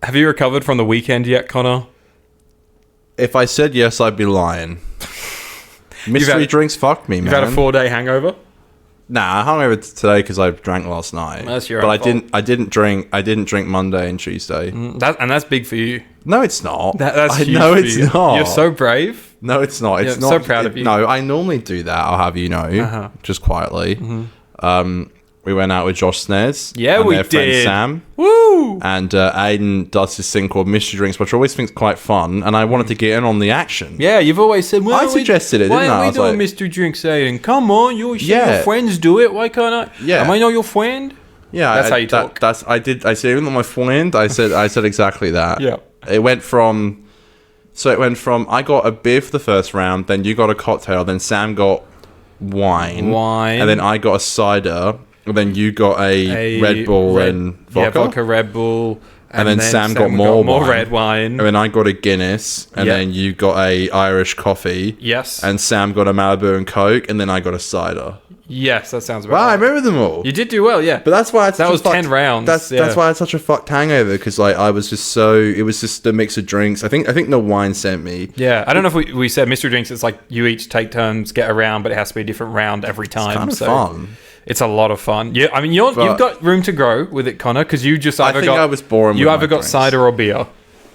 Have you recovered from the weekend yet, Connor? If I said yes, I'd be lying. Mystery drinks fucked me, man. You've had a 4-day hangover? Nah, I hung over today because I drank last night. That's your but own fault. I didn't drink Monday and Tuesday. That's big for you. No, it's not. That's huge no, for it's you. not. You're so brave. No, it's not. It's not. So proud of you. No, I normally do that. I'll have you know, just quietly. We went out with Josh Snares. Yeah, and we their friend did. Sam. Woo! And Aiden does this thing called mystery drinks, which I always think is quite fun. And I wanted to get in on the action. Yeah, you've always said, I suggested it, didn't I? Why I are we was doing like, mystery drinks, Aiden? Come on, your Yeah. friends do it. Why can't I? Yeah. Am I not your friend? Yeah, That's how you talk. I said even though my friend. I said exactly that. Yeah. It went from I got a beer for the first round, then you got a cocktail, then Sam got wine, and then I got a cider, and then you got a Red Bull and vodka. Yeah, vodka, Red Bull. And then Sam got more red wine. And then I got a Guinness, and then you got a Irish coffee. Yes. And Sam got a Malibu and Coke, and then I got a cider. Yes, that sounds about Wow, right. I remember them all. You did do well, yeah. But that's why that was 10 rounds. That's why I had such a fucked hangover, because like I was just so, it was just a mix of drinks. I think the wine sent me. Yeah, I don't know if we said mystery drinks. It's like you each take turns, get a round, but it has to be a different round every time. It's kind of fun. It's a lot of fun. Yeah, I mean you've got room to grow with it, Connor, because you just I was boring. You with either my got drinks. cider or beer.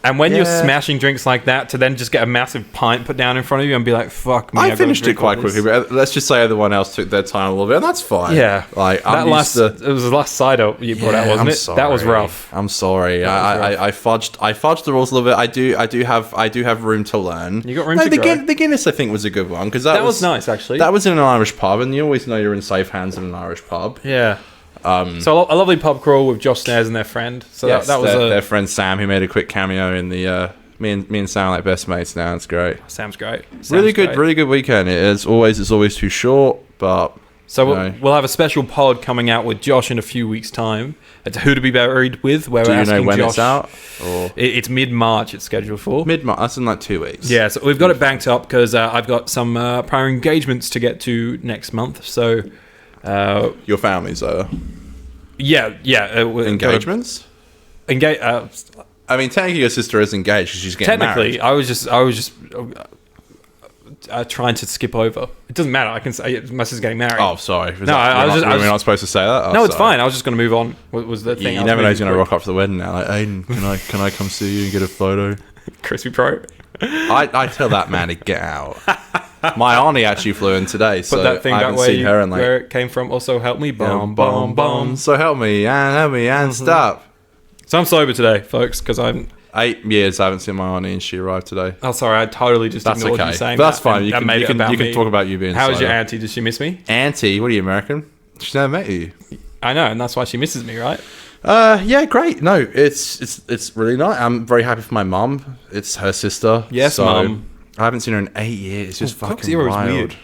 And when you're smashing drinks like that, to then just get a massive pint put down in front of you and be like, fuck me. I finished it quite quickly, but let's just say everyone else took their time a little bit, and that's fine. Yeah. Like, it was the last cider you brought out, wasn't I'm it? sorry. That was rough. I'm sorry. I fudged the rules a little bit. I do have room to learn. You got room to grow. The Guinness, I think, was a good one, because That was nice, actually. That was in an Irish pub, and you always know you're in safe hands in an Irish pub. Yeah. So a lovely pub crawl with Josh Snares and their friend. So yes, that was their friend Sam, who made a quick cameo in the. Me and Sam are like best mates now. It's great. Sam's great. Really good weekend. It's always too short, but so we'll have a special pod coming out with Josh in a few weeks' time. It's Who to Be Buried With, where we're asking Josh. Do you know when it's out? Or? It's mid-March. It's scheduled for mid-March. That's in like 2 weeks. Yeah, so we've got it banked up because I've got some prior engagements to get to next month. So your family's there. Yeah. Engagements. I mean, technically, your sister is engaged because she's getting married. I was just trying to skip over. It doesn't matter. I can say my sister's getting married. Oh, sorry. We're not supposed to say that. Oh, no, it's sorry. fine. I was just going to move on. Was the thing? You never know who's going to rock up for the wedding now. Like, Aiden, can I come see you and get a photo? Crispy Pro. I tell that man to get out. My auntie actually flew in today, so put that thing I back haven't seen her in like. Where it came from. Also, help me. Boom. So help me and stop. So I'm sober today, folks, because I'm 8 years I haven't seen my auntie, and she arrived today. Oh, sorry, I totally just ignored you saying but that's that. fine. You That can talk about you being. How was sober. your auntie? Did she miss me? Auntie, what are you, American? She's never met you. I know, and that's why she misses me, right? Yeah, great. No, it's really nice. I'm very happy for my mum. It's her sister. Yes, Mum. I haven't seen her in 8 years. It's just fucking Coke Zero wild. is weird.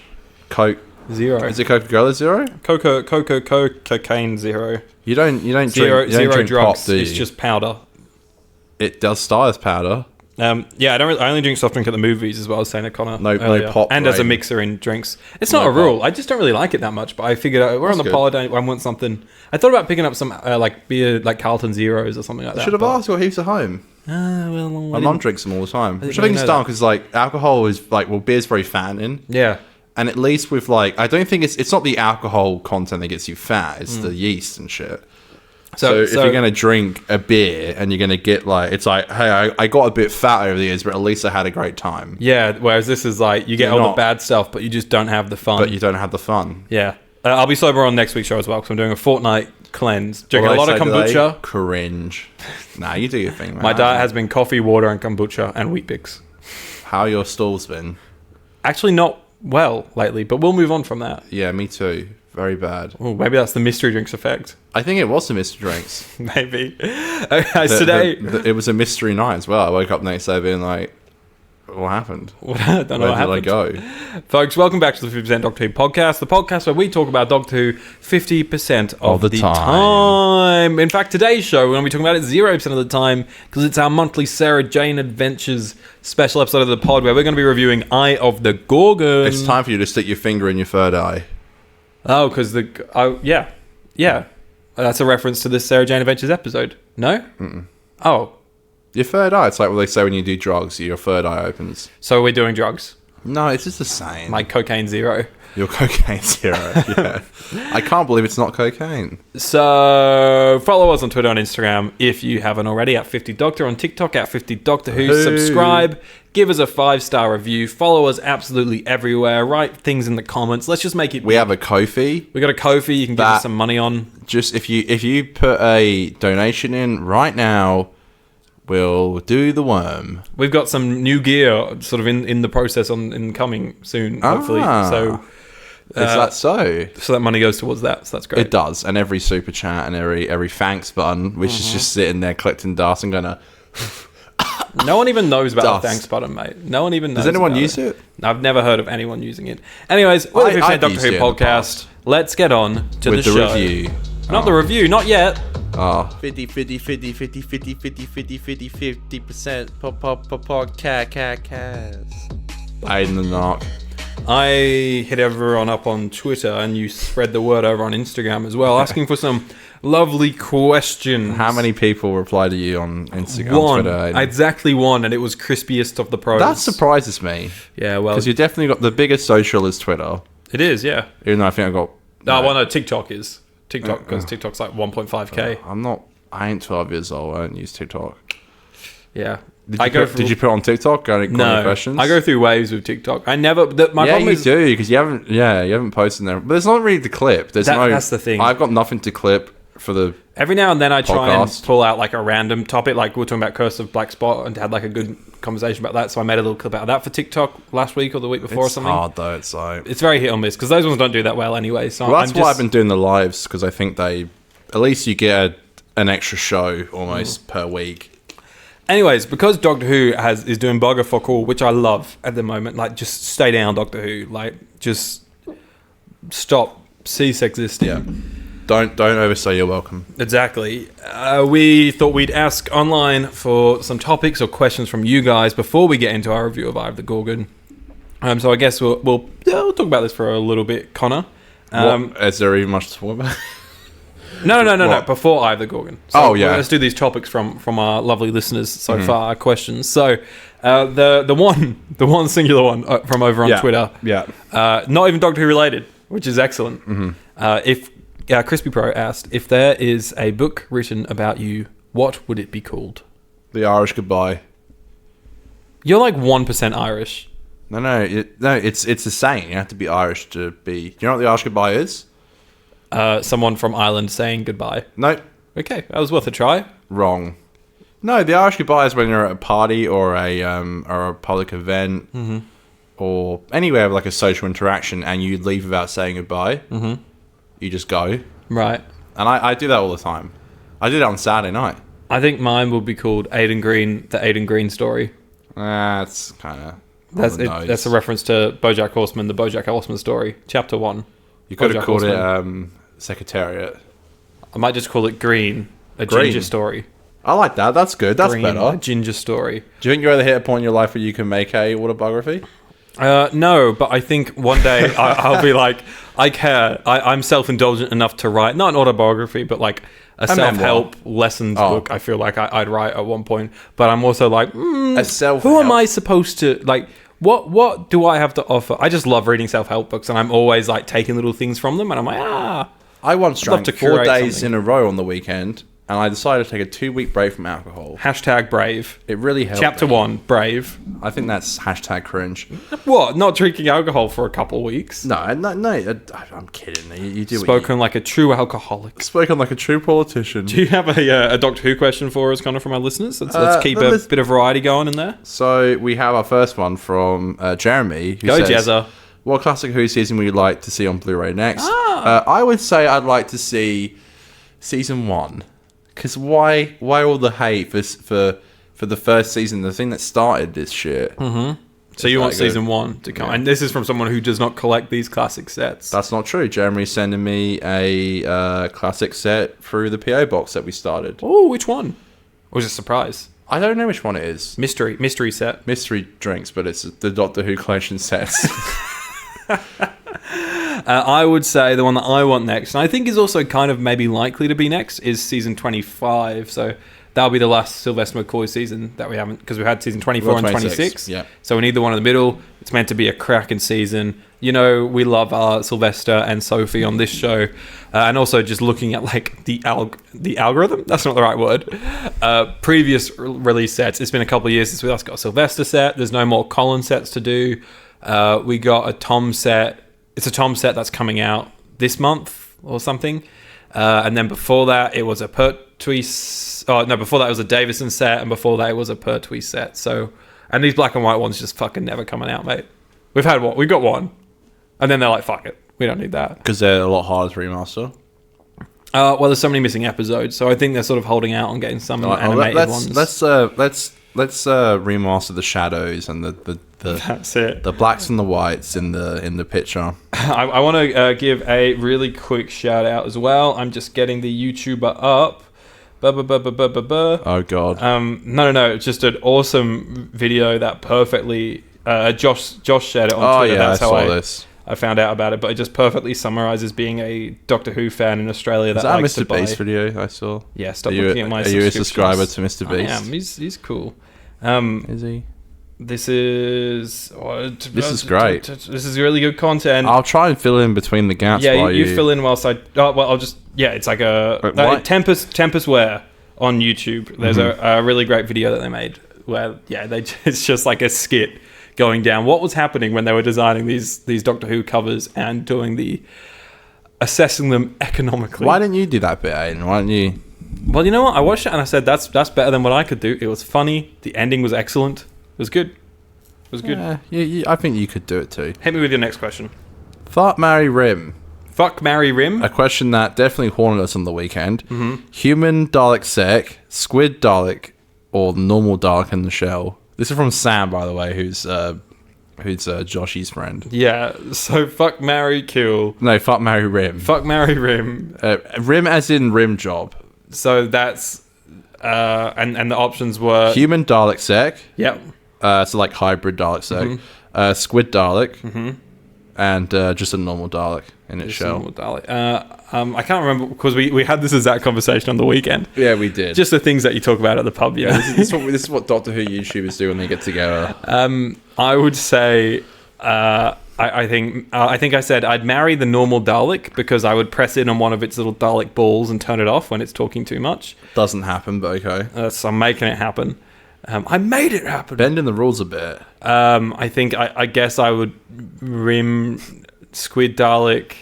Coke Zero. Is it Coca-Cola Zero? Cocaine Zero. You don't Zero drink drugs. pop, do you? It's just powder. It does start as powder. Yeah, I only drink soft drink at the movies, is what I was saying to Connor. No pop. And as a mixer in drinks. It's not a rule. I just don't really like it that much. But I figured we're on the pod. I want something. I thought about picking up some like beer, like Carlton Zeros or something like that. Should have asked what heaps at home. My mum drinks them all the time, which I think is dumb because like alcohol is like beer's very fattening. Yeah. And at least with like, I don't think it's not the alcohol content that gets you fat. It's the yeast and shit. So if you're going to drink a beer and you're going to get like, it's like, hey, I got a bit fat over the years, but at least I had a great time. Yeah, whereas this is like, you get all the bad stuff, but you just don't have the fun. But you don't have the fun. Yeah. I'll be sober on next week's show as well, because I'm doing a fortnight cleanse. Drinking a lot of kombucha. Cringe. Nah, you do your thing, man. My diet has been coffee, water, and kombucha, and wheat bix. How your stall's been? Actually not well lately, but we'll move on from that. Yeah, me too. Very bad. Oh, maybe that's the mystery drinks effect. I think it was the mystery drinks. Maybe. Today... it was a mystery night as well. I woke up next day being like, what happened? I don't know what happened. Where did I go? Folks, welcome back to the 50% Doctor Who podcast, the podcast where we talk about Doctor Who 50% of the time. In fact, today's show, we're going to be talking about it 0% of the time, because it's our monthly Sarah Jane Adventures special episode of the pod, where we're going to be reviewing Eye of the Gorgon. It's time for you to stick your finger in your third eye. Oh, because yeah. That's a reference to this Sarah Jane Adventures episode. No? Mm-mm. Oh. Your third eye. It's like what they say when you do drugs. Your third eye opens. So we're doing drugs. No, it's just the same. Like cocaine zero. Your cocaine zero. Yeah. I can't believe it's not cocaine. So follow us on Twitter and Instagram if you haven't already at 50Doctor, on TikTok at 50Doctor Who. Subscribe. Give us a 5-star review. Follow us absolutely everywhere. Write things in the comments. Let's just make it. We have a Ko-fi. We got a Ko-fi. You can give us some money on. Just if you put a donation in right now, we'll do the worm. We've got some new gear sort of in the process in coming soon, hopefully. So is that so? So that money goes towards that. So that's great. It does. And every super chat and every thanks button, which is just sitting there collecting dust and going No one even knows about the thanks button, mate. No one even knows. Does anyone use it? I've never heard of anyone using it. Anyways, we're the 50% Doctor Who podcast. Let's get on to the show. Review. Not the review, not yet. 50 podcast. Aiden the Narc. I hit everyone up on Twitter and you spread the word over on Instagram as well, asking for some lovely questions. How many people replied to you on Instagram? One. Twitter, Exactly one, and it was crispiest of the pros. That surprises me. Yeah, well, because you definitely got the biggest social is Twitter. It is, yeah. Even though I think I got. No, TikTok is. TikTok, because TikTok's like 1.5k. I ain't 12 years old. I don't use TikTok. Yeah. Did you put it on TikTok? No. Questions? I go through waves with TikTok. I never. My problem is. You do, because you haven't posted there. But there's not really the clip. That's the thing. I've got nothing to clip for the. Every now and then I try and pull out like a random topic, like we were talking about Curse of Black Spot and had like a good conversation about that. So I made a little clip out of that for TikTok last week or the week before or something. It's hard though. It's like it's very hit or miss because those ones don't do that well anyway. So that's why I've been doing the lives, because I think at least you get an extra show almost per week. Anyways, because Doctor Who is doing bugger fuck all, which I love at the moment. Like, just stay down, Doctor Who. Like, just stop. Cease existing. Yeah. Don't overstay your welcome. Exactly. We thought we'd ask online for some topics or questions from you guys before we get into our review of Eye of the Gorgon. So I guess we'll talk about this for a little bit, Connor. Is there even much to talk about? No. Before Eye of the Gorgon. So let's do these topics from our lovely listeners so far. Our questions. So the one singular one from over on Twitter. Yeah. Not even Doctor Who related, which is excellent. If Crispy Pro asked, if there is a book written about you, what would it be called? The Irish Goodbye. You're like 1% Irish. No. It's a saying. You have to be Irish to be. Do you know what the Irish Goodbye is? Someone from Ireland saying goodbye. No. Okay, that was worth a try. Wrong. No, the Irish Goodbye is when you're at a party or a public event or anywhere with like a social interaction and you leave without saying goodbye. You just go. Right. And I do that all the time. I did it on Saturday night. I think mine will be called Aidan Green, the Aidan Green story. That's kind of... That's a reference to BoJack Horseman, the BoJack Horseman story, Chapter 1. You could have called it Secretariat. I might just call it Green, a ginger story. I like that. That's good. That's Green, better. A ginger story. Do you think you're at the hit a point in your life where you can make a autobiography? No, but I think one day I'll be like, I care. I'm self-indulgent enough to write, not an autobiography, but like a self-help lessons book. I feel like I'd write at one point. But I'm also like, who am I supposed to, like, what do I have to offer? I just love reading self-help books, and I'm always like taking little things from them, and I'm like, I once drank 4 days in a row on the weekend, and I decided to take a 2-week break from alcohol. #, brave. It really helped. Chapter 1, brave. I think that's # cringe. What? Not drinking alcohol for a couple of weeks? No, I'm kidding. You do Spoken like a true alcoholic. Spoken like a true politician. Do you have a Doctor Who question for us, Connor, from our listeners? Let's keep a bit of variety going in there. So we have our first one from Jeremy. Who says, Jezza. What classic Who season would you like to see on Blu-ray next? I would say I'd like to see season 1. Because why all the hate for the first season, the thing that started this shit? So you want season 1 to come. And this is from someone who does not collect these classic sets. That's not true. Jeremy's sending me a classic set through the PO box that we started. Oh, which one? Or was it a surprise? I don't know which one it is. Mystery set. Mystery drinks, but it's the Doctor Who collection sets. I would say the one that I want next, and I think is also kind of maybe likely to be next, is season 25. So that'll be the last Sylvester McCoy season that we haven't, because we had season 24 and 26. Yeah. So we need the one in the middle. It's meant to be a cracking season. You know, we love Sylvester and Sophie on this show. And also just looking at like the algorithm, that's not the right word. Previous release sets, it's been a couple of years since we last got a Sylvester set. There's no more Colin sets to do. We got a Tom set. It's a Tom set that's coming out this month or something. And then before that, it was a Pertwee. Oh no, before that it was a Davison set, and before that it was a Pertwee set. So, and these black and white ones just fucking never coming out, mate. We've had one. We've got one, and then they're like, "Fuck it, we don't need that," because they're a lot harder to remaster. Well, there's so many missing episodes, so I think they're sort of holding out on getting some animated ones. Let's remaster the shadows and the that's it. The blacks and the whites in the picture. I want to give a really quick shout out as well. I'm just getting the YouTuber up. Oh god. No. It's just an awesome video that perfectly. Josh shared it on Twitter. That's how I found out about it, but it just perfectly summarizes being a Doctor Who fan in Australia. That likes Mr. Beast video I saw. Yeah, stop looking at my. Are you a subscriber to Mr. Beast? I am. He's cool. Is he? This is great. This is really good content. I'll try and fill in between the gaps. Yeah, you fill in whilst I. I'll just. Yeah, it's like Tempest Wear on YouTube. There's a really great video that they made where it's just like a skit going down what was happening when they were designing these Doctor Who covers and assessing them economically. Why didn't you do that bit, Aiden? Why didn't you? Well, you know what? I watched it and I said that's better than what I could do. It was funny. The ending was excellent. It was good. Yeah, I think you could do it too. Hit me with your next question. Fuck, marry, rim. Fuck, marry, rim. A question that definitely haunted us on the weekend. Human Dalek sec, squid Dalek, or normal Dalek in the shell. This is from Sam, by the way, who's Joshy's friend. Yeah, so fuck, marry, kill. No, fuck, marry, rim. Fuck, marry, rim. Rim as in rim job. So that's... and the options were... Human Dalek sec. Yep. So like hybrid Dalek sec. Squid Dalek. And just a normal Dalek in its shell. Normal Dalek. I can't remember, because we had this exact conversation on the weekend. Yeah, we did. Just the things that you talk about at the pub, yeah. This is what Doctor Who YouTubers do when they get together. I would say... I think I said I'd marry the normal Dalek because I would press in on one of its little Dalek balls and turn it off when it's talking too much. Doesn't happen, but okay. So I'm making it happen. I made it happen. Bending the rules a bit. I guess I would rim Squid Dalek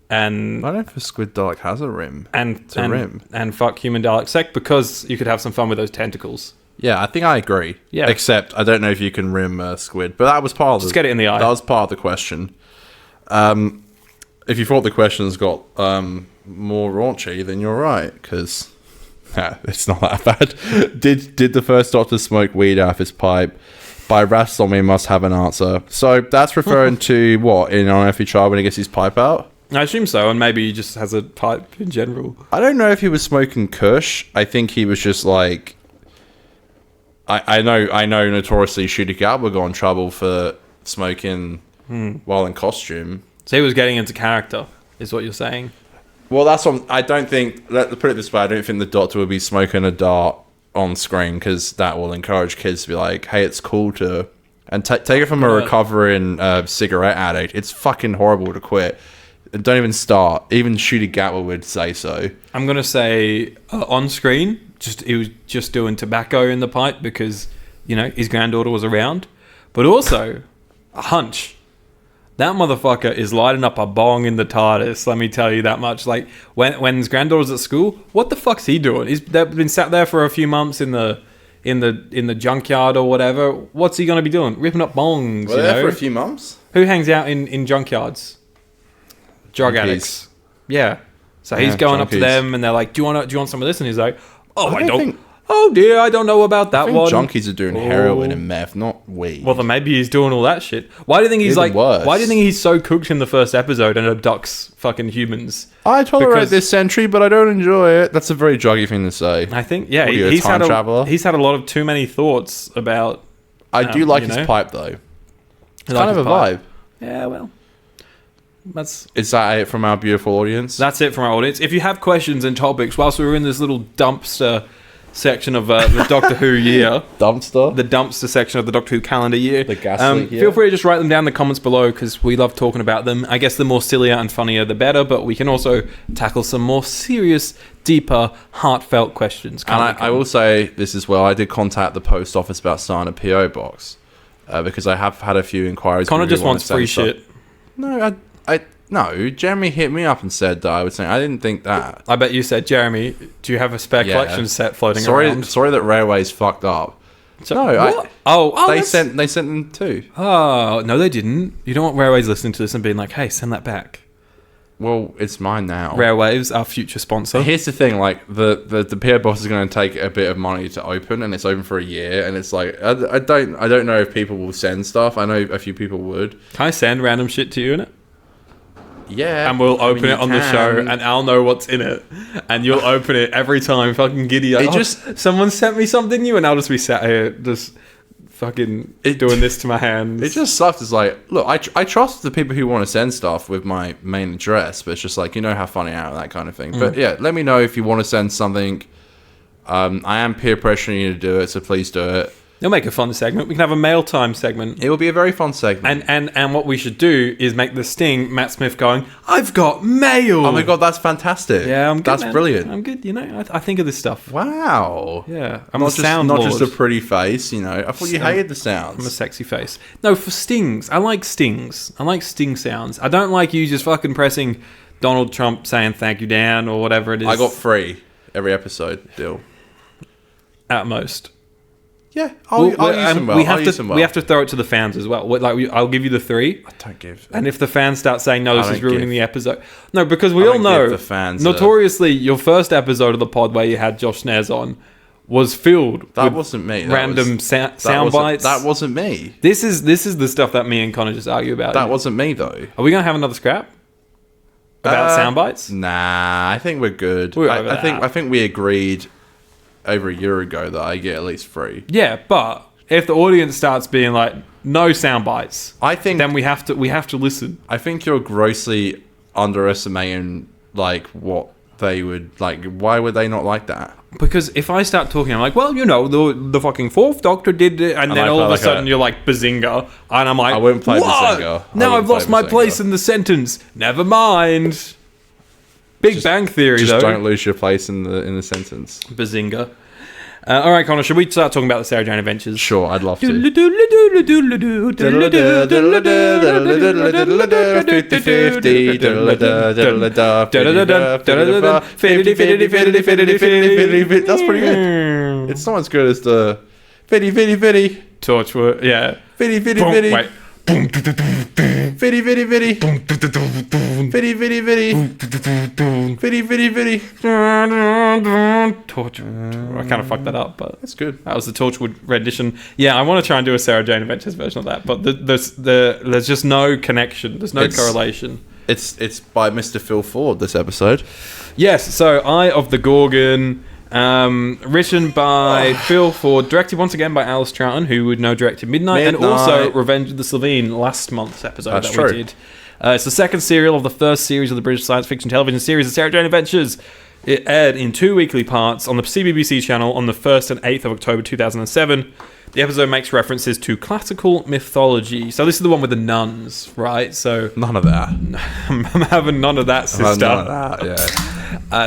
and... I don't know if a Squid Dalek has a rim. Rim. And fuck Human Dalek sec, because you could have some fun with those tentacles. Yeah, I think I agree. Yeah. Except I don't know if you can rim squid, but that was part of Just get it in the eye. That was part of the question. If you thought the questions got more raunchy, then you're right, because it's not that bad. Did the first Doctor smoke weed out of his pipe? By Raston, we must have an answer. So that's referring to what in Unearthly Child when he gets his pipe out? I assume so, and maybe he just has a pipe in general. I don't know if he was smoking Kush. I think he was just like... I know notoriously Shooty Galba got in trouble for smoking while in costume. So he was getting into character, is what you're saying? Well, that's what I don't think... Let's put it this way. I don't think the Doctor would be smoking a dart on screen, because that will encourage kids to be like, hey, it's cool to... And take it from a recovering cigarette addict. It's fucking horrible to quit. Don't even start. Even Shooty Gatwa would say so. I'm going to say on screen... He was just doing tobacco in the pipe because, his granddaughter was around. But also, a hunch. That motherfucker is lighting up a bong in the TARDIS, let me tell you that much. Like, when his granddaughter's at school, what the fuck's he doing? They've been sat there for a few months in the junkyard or whatever. What's he going to be doing? Ripping up bongs, Well, there for a few months. Who hangs out in junkyards? Drug addicts. Yeah. So he's going up to them and they're like, do you want some of this? And he's like... I don't. Oh dear, I don't know about that one. Junkies are doing heroin and meth, not weed. Well, then maybe he's doing all that shit. Why do you think he's worse. Why do you think he's so cooked in the first episode and abducts fucking humans? I tolerate this century, but I don't enjoy it. That's a very druggy thing to say. I think, yeah, he's had a lot of too many thoughts about. I do like his pipe though. It's kind of a vibe. Yeah, well. Is that it from our beautiful audience? That's it from our audience. If you have questions and topics, whilst we were in this little dumpster section of the Doctor Who year. Dumpster? The dumpster section of the Doctor Who calendar year. The gas leak year. Feel free to just write them down in the comments below because we love talking about them. I guess the more sillier and funnier, the better, but we can also tackle some more serious, deeper, heartfelt questions. And I will say this as well. I did contact the post office about starting a PO box because I have had a few inquiries. Connor just wants free shit. No, no. Jeremy hit me up and said that I was saying I didn't think that. I bet you said, Jeremy, do you have a spare collection set floating around? Sorry that Railways fucked up. So, no, they sent them too. Oh no, they didn't. You don't want Railways listening to this and being like, "Hey, send that back." Well, it's mine now. Railways, our future sponsor. Here's the thing: like the PO box is going to take a bit of money to open, and it's open for a year. And it's like I don't know if people will send stuff. I know a few people would. Can I send random shit to you in it? Yeah, and we'll open it on the show, and I'll know what's in it, and you'll open it every time, fucking giddy. Like, someone sent me something new, and I'll just be sat here, just fucking doing this to my hands. It just sucks. It's like, look, I trust the people who want to send stuff with my main address, but it's just like, you know how funny I am, that kind of thing. But yeah, let me know if you want to send something. I am peer pressuring you to do it, so please do it. It'll make a fun segment. We can have a mail time segment. It will be a very fun segment. And what we should do is make the sting Matt Smith going, I've got mail. Oh my god, that's fantastic. Yeah, I'm good. That's man. Brilliant. I'm good. You know, I think of this stuff. Wow. Yeah, I'm not just a pretty face. You know, I thought you hated the sounds. I'm a sexy face. No, for stings, I like stings. I like sting sounds. I don't like you just fucking pressing Donald Trump saying thank you down or whatever it is. I got 3 every episode. Deal. At most. Yeah, I'll use them well. We have to throw it to the fans as well. I'll give you the 3. I don't give. And if the fans start saying, no, this is ruining the episode. No, because we all know, the fans notoriously, your first episode of the pod where you had Josh Snares on was filled that with wasn't me. Random sound bites. That wasn't me. This is the stuff that me and Connor just argue about. That wasn't me, though. Are we going to have another scrap? About sound bites? Nah, I think we're good. I think we agreed over a year ago that I get at least 3. Yeah, but if the audience starts being like no sound bites, I think then we have to listen. I think you're grossly underestimating like what they would like. Why would they not like that? Because if I start talking, I'm like, well, you know, the fucking 4th Doctor did it, and then all of a sudden you're like Bazinga, and I'm like, I wouldn't play Bazinga. Now I've lost my place in the sentence. Never mind. Big Bang Theory, just though. Don't lose your place in the sentence. Bazinga. All right, Connor, should we start talking about the Sarah Jane Adventures? Sure, I'd love to. 50-50. That's pretty good. It's not as good as the 50-50. Torchwood, yeah. 50-50. Wait. Fitty fitty fitty. Fitty fitty fitty. Fitty fitty fitty. Torchwood. I kind of fucked that up, but that's good. That was the Torchwood rendition. Yeah, I want to try and do a Sarah Jane Adventures version of that, but there's just no connection. There's no correlation. It's by Mr. Phil Ford, this episode. Yes, so Eye of the Gorgon. Written by Phil Ford, directed once again by Alice Troughton, who would know directed Midnight, and also Revenge of the Slovene, last month's episode we did. It's the second serial of the first series of the British science fiction television series, The Sarah Jane Adventures. It aired in 2 weekly parts on the CBBC channel on the 1st and 8th of October 2007. The episode makes references to classical mythology. So this is the one with the nuns, right? So none of that. I'm having none of that, sister. None of that, yeah.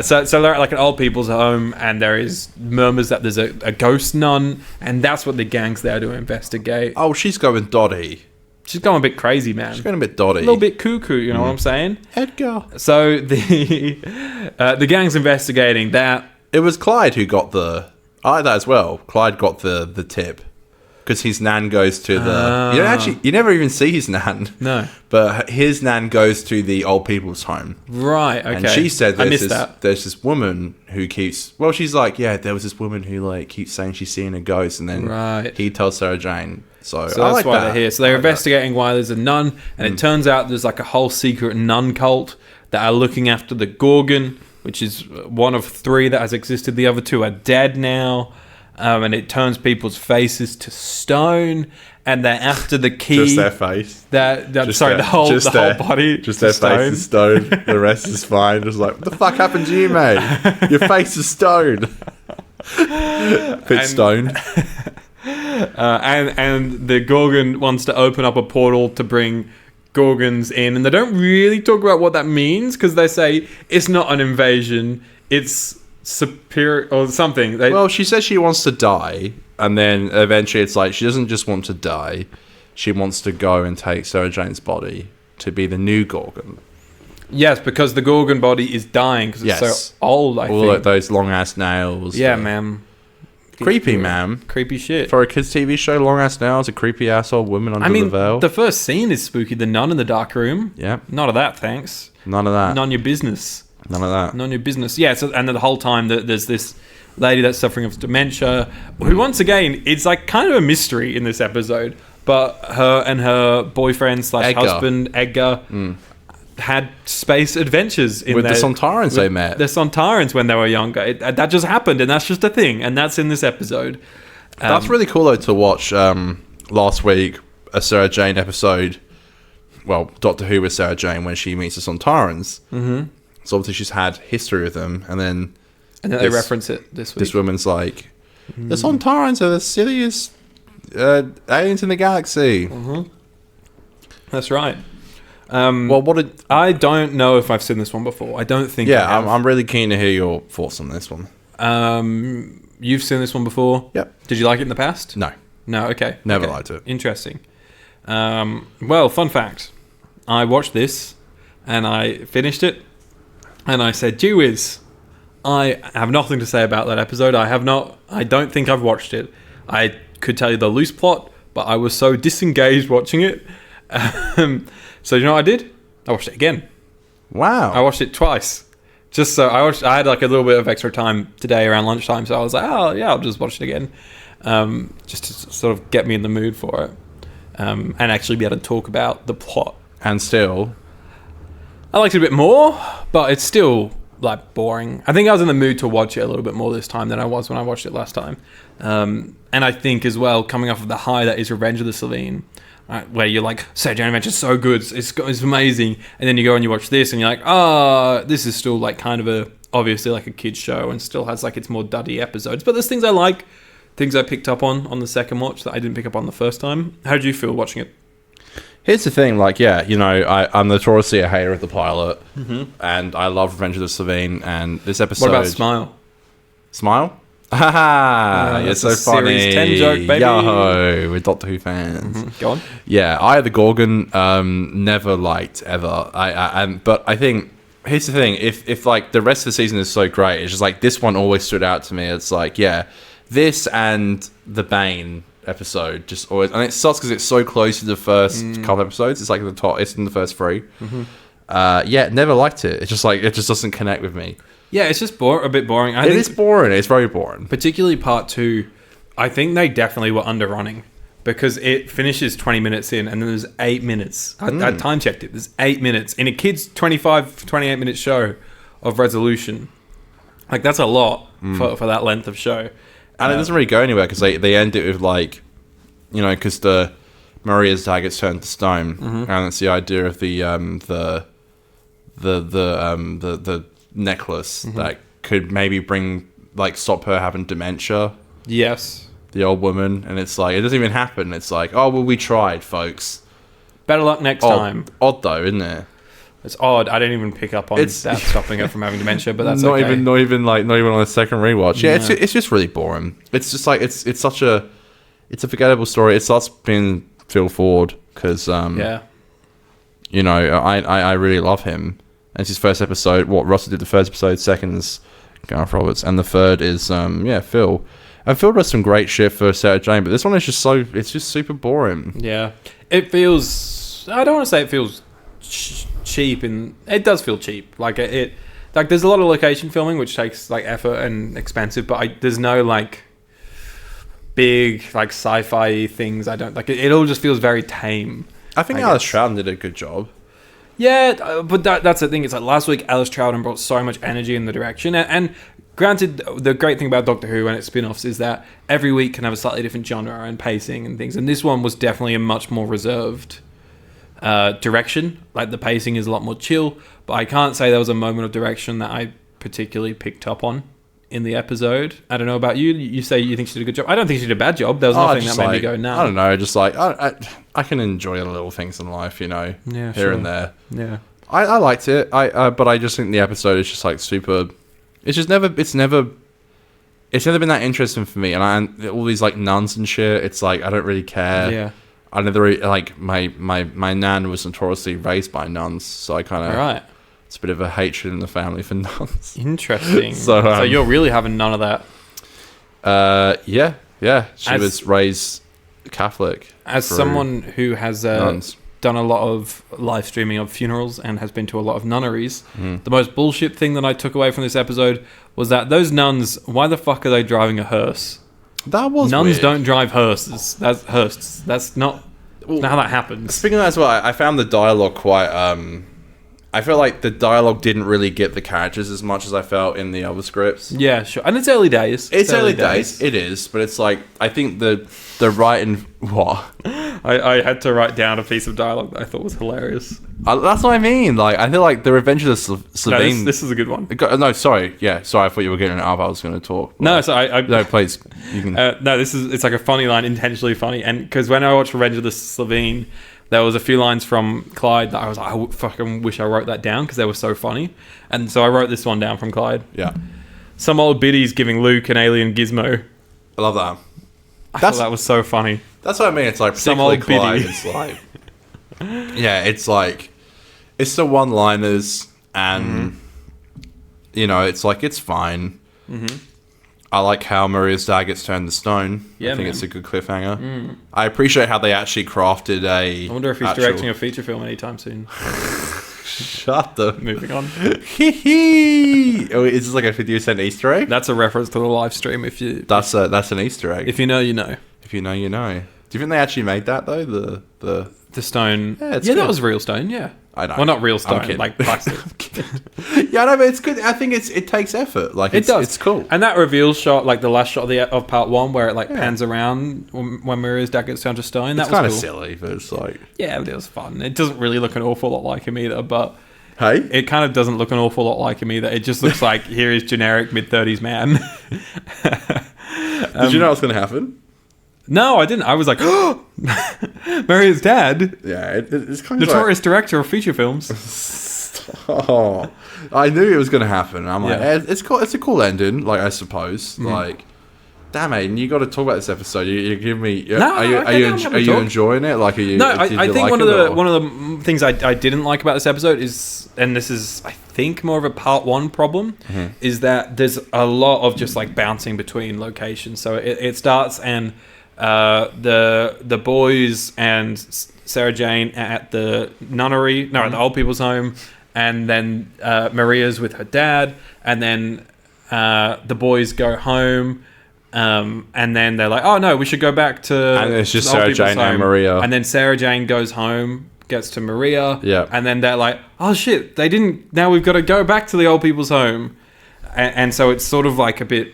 So they're at like an old people's home, and there is murmurs that there's a ghost nun, and that's what the gang's there to investigate. Oh, she's going dotty. She's going a bit crazy, man. She's going a bit dotty. A little bit cuckoo, you know what I'm saying? Edgar. So the gang's investigating that. It was Clyde who got I like that as well. Clyde got the tip. Because his nan goes to the... You never even see his nan. No. But his nan goes to the old people's home. Right, okay. And she said there's this woman who keeps... Well, she's like, yeah, there was this woman who like keeps saying she's seeing a ghost. And then he tells Sarah Jane. So I that's like why that. they're here. So they're investigating why there's a nun. And it turns out there's like a whole secret nun cult that are looking after the Gorgon, which is one of 3 that has existed. The other 2 are dead now. And it turns people's faces to stone, and they're after the key. Just their face. The whole body. Just their face is stone. The rest is fine. Just like, what the fuck happened to you, mate? Your face is stone. Bit stoned. And the Gorgon wants to open up a portal to bring Gorgons in, and they don't really talk about what that means because they say it's not an invasion, it's superior or something. Well, she says she wants to die, and then eventually it's like she doesn't just want to die, she wants to go and take Sarah Jane's body to be the new Gorgon. Yes, because the Gorgon body is dying because it's so old, I think. All those long-ass nails. Yeah, man. Creepy, man. Creepy shit. For a kids' TV show, long-ass nails, a creepy asshole woman under the veil. The first scene is spooky. The nun in the dark room. Yeah. None of that, thanks. None of that. None of your business. None of that. None of your business. Yeah, so, and the whole time there's this lady that's suffering of dementia, who, once again, it's like kind of a mystery in this episode, but her and her boyfriend / husband, Edgar, had space adventures with the Sontarans they met. The Sontarans when they were younger. That just happened, and that's just a thing, and that's in this episode. That's really cool, though, to watch last week, a Sarah Jane episode. Well, Doctor Who with Sarah Jane when she meets the Sontarans. Mm-hmm. So obviously she's had history with them, and then they reference it this week. This woman's like, the Sontarans are the silliest aliens in the galaxy. Mm-hmm. That's right. I don't know if I've seen this one before. I don't think. Yeah, I'm really keen to hear your thoughts on this one. You've seen this one before? Yep. Did you like it in the past? No. Okay. Never liked it. Interesting. Well, fun fact. I watched this and I finished it and I said, gee whiz, I have nothing to say about that episode. I don't think I've watched it. I could tell you the loose plot, but I was so disengaged watching it. So you know what I did? I watched it again. Wow. I watched it twice. Just so I had like a little bit of extra time today around lunchtime, so I was like, oh yeah, I'll just watch it again. Just to sort of get me in the mood for it. And actually be able to talk about the plot. And still, I liked it a bit more, but it's still like boring. I think I was in the mood to watch it a little bit more this time than I was when I watched it last time. And I think as well, coming off of the high that is Revenge of the Selene, right, where you're like, Sarah Jane Adventure's so good, it's amazing, and then you go and you watch this and you're like, this is still like kind of obviously like a kid's show and still has like its more duddy episodes, but there's things I like, things I picked up on the second watch that I didn't pick up on the first time. How did you feel watching it? Here's the thing, like, yeah, you know, I'm notoriously a hater of the pilot, and I love Revenge of the Selene, and this episode... What about Smile? Smile? Haha, you're so funny. Series 10 joke, baby. Yo, we're Doctor Who fans. Go on. Yeah, I, the Gorgon, never liked, ever. But I think, here's the thing, if like, the rest of the season is so great, it's just like, this one always stood out to me. It's like, yeah, this and the Bane episode just always, and it sucks because it's so close to the first couple episodes. It's like the top, it's in the first three. Yeah, never liked it. It's just like, it just doesn't connect with me. Yeah, it's just a bit boring. It is boring. It's very boring. Particularly part 2, I think they definitely were underrunning because it finishes 20 minutes in and then there's 8 minutes. I time checked it. There's 8 minutes in a kid's 28 minute show of resolution. Like, that's a lot for that length of show. And it doesn't really go anywhere because they end it with, like, you know, because the Maria's dad gets turned to stone, and it's the idea of the necklace that could maybe stop her having dementia. Yes, the old woman, and it's like it doesn't even happen. It's like, oh well, we tried, folks. Better luck next time. Odd though, isn't it? It's odd. I didn't even pick up on that stopping her from having dementia, but that's not okay. not even on a second rewatch. Yeah, it's just really boring. It's just like it's a forgettable story. It starts being Phil Ford because you know, I really love him. And it's his first episode. Russell did the first episode, second's Gareth Roberts, and the third is Phil. And Phil does some great shit for Sarah Jane, but this one is just it's just super boring. Yeah, it feels. I don't want to say it feels cheap, and it does feel cheap. Like like there's a lot of location filming which takes like effort and expensive, but there's no like big like sci-fi things. I don't like it. It all just feels very tame. I think Alice Troughton did a good job. Yeah, but that's the thing. It's like last week, Alice Troughton brought so much energy in the direction. And granted, the great thing about Doctor Who and its spin-offs is that every week can have a slightly different genre and pacing and things. And this one was definitely a much more reserved direction. Like the pacing is a lot more chill. But I can't say there was a moment of direction that I particularly picked up on in the episode. I don't know about you. You say you think she did a good job. I don't think she did a bad job. There was nothing that made me go, no. I don't know. Just like, I can enjoy the little things in life, you know, here and there. Yeah. I liked it. But I just think the episode is just like super. It's never been that interesting for me. And all these like nuns and shit. It's like I don't really care. Yeah. I never really, like my nan was notoriously raised by nuns, so I kind of right. It's a bit of a hatred in the family for nuns. Interesting. So you're really having none of that. Yeah. She was raised Catholic. As someone who has done a lot of live streaming of funerals and has been to a lot of nunneries, the most bullshit thing that I took away from this episode was that those nuns, why the fuck are they driving a hearse? That was nuns weird. Don't drive hearses. That's not how that happens. Speaking of that as well, I found the dialogue quite. I felt like the dialogue didn't really get the characters as much as I felt in the other scripts. Yeah, sure. And it's early days. It's early days. It is, but it's like I think the writing. What? I had to write down a piece of dialogue that I thought was hilarious. That's what I mean. Like I feel like the Revenge of the Slovene. No, this is a good one. No, sorry. Yeah, sorry. I thought you were getting it up. I was going to talk. No, so I no, please. You can. No, it's like a funny line, intentionally funny, and because when I watched Revenge of the Slovene, there was a few lines from Clyde that I was like, I fucking wish I wrote that down because they were so funny, and so I wrote this one down from Clyde. Yeah. Some old biddy's giving Luke an alien gizmo. I love that. I thought that was so funny. That's what I mean. It's like some old Clyde, biddy. it's like, yeah, it's like, it's the one-liners, and you know, it's like it's fine. Mm-hmm. I like how Maria's dad gets turned to stone. Yeah, I think it's a good cliffhanger. I appreciate how they actually crafted I wonder if he's directing a feature film anytime soon. Shut the... Moving on. Oh, is this like a 50% Easter egg? That's a reference to the live stream. That's an Easter egg. If you know, you know. If you know, you know. Do you think they actually made that though? The stone. Yeah, that was real stone. Yeah. I know. Well, not real stone, like plastic. Yeah, I know, but it's good. I think it takes effort. Like it does. It's cool. And that reveal shot, like the last shot of part one, where it like pans around when Maria's dad gets down to stone. That was kind of cool. silly, but it's like but it was fun. It doesn't really look an awful lot like him either, but hey, it kind of doesn't look an awful lot like him either. It just looks like here is generic mid-30s man. Did you know what's going to happen? No, I didn't. I was like, oh, Maria's dad. Yeah, it's kind of notorious director of feature films. Oh, I knew it was going to happen. I'm like, it's cool. It's a cool ending, like I suppose. Like, damn it, you got to talk about this episode. You give me. Are you enjoying it? Like, are you? No, I think one of the things I didn't like about this episode is, and this is I think more of a part one problem, is that there's a lot of just like bouncing between locations. So it starts and. The boys and Sarah Jane at the nunnery, at the old people's home, and then Maria's with her dad, and then the boys go home, and then they're like, oh no, we should go back to. And it's just Sarah Jane and Maria, and then Sarah Jane goes home, gets to Maria, and then they're like, oh shit, they didn't. Now we've got to go back to the old people's home, and so it's sort of like a bit.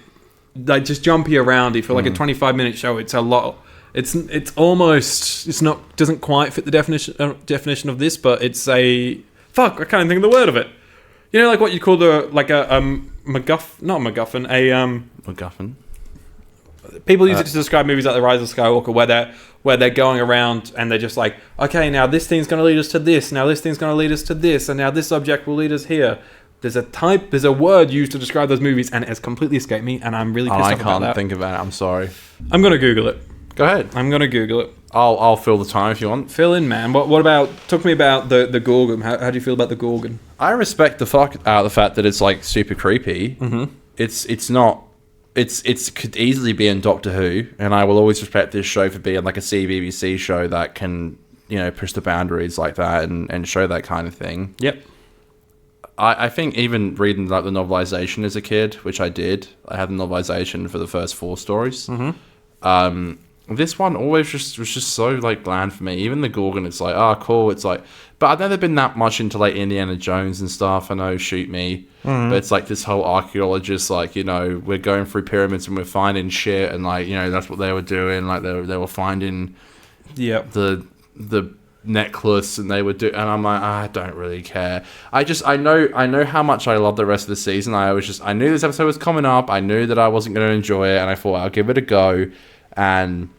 Like just jumpy around for like a 25-minute show. It's a lot. It's almost doesn't quite fit the definition of this, but it's a fuck. I can't even think of the word of it. You know, like what you call MacGuffin, not MacGuffin, MacGuffin. People use it to describe movies like The Rise of Skywalker, where they're going around and they're just like, okay, now this thing's going to lead us to this, now this thing's going to lead us to this, and now this object will lead us here. There's a word used to describe those movies, and it has completely escaped me, and I'm really pissed off about that. I can't think of it. I'm sorry. I'm going to Google it. Go ahead. I'm going to Google it. I'll fill the time if you want. Fill in, man. What about... Talk to me about the Gorgon. How do you feel about the Gorgon? I respect the fuck out of the fact that it's, like, super creepy. Mm-hmm. It's not... It could easily be in Doctor Who, and I will always respect this show for being, like, a CBBC show that can, you know, push the boundaries like that and show that kind of thing. Yep. I think even reading like the novelization as a kid, which I did, I had the novelization for the first 4 stories. Mm-hmm. This one always was just so like bland for me. Even the Gorgon, it's like, oh, cool. It's like, but I've never been that much into like Indiana Jones and stuff. I know, shoot me, but it's like this whole archaeologist, like, you know, we're going through pyramids and we're finding shit, and like, you know, that's what they were doing. Like they were finding, the necklace, and they would do, and I'm like, I don't really care. I know how much I love the rest of the season. I knew this episode was coming up. I knew that I wasn't going to enjoy it, and I thought I'll give it a go, and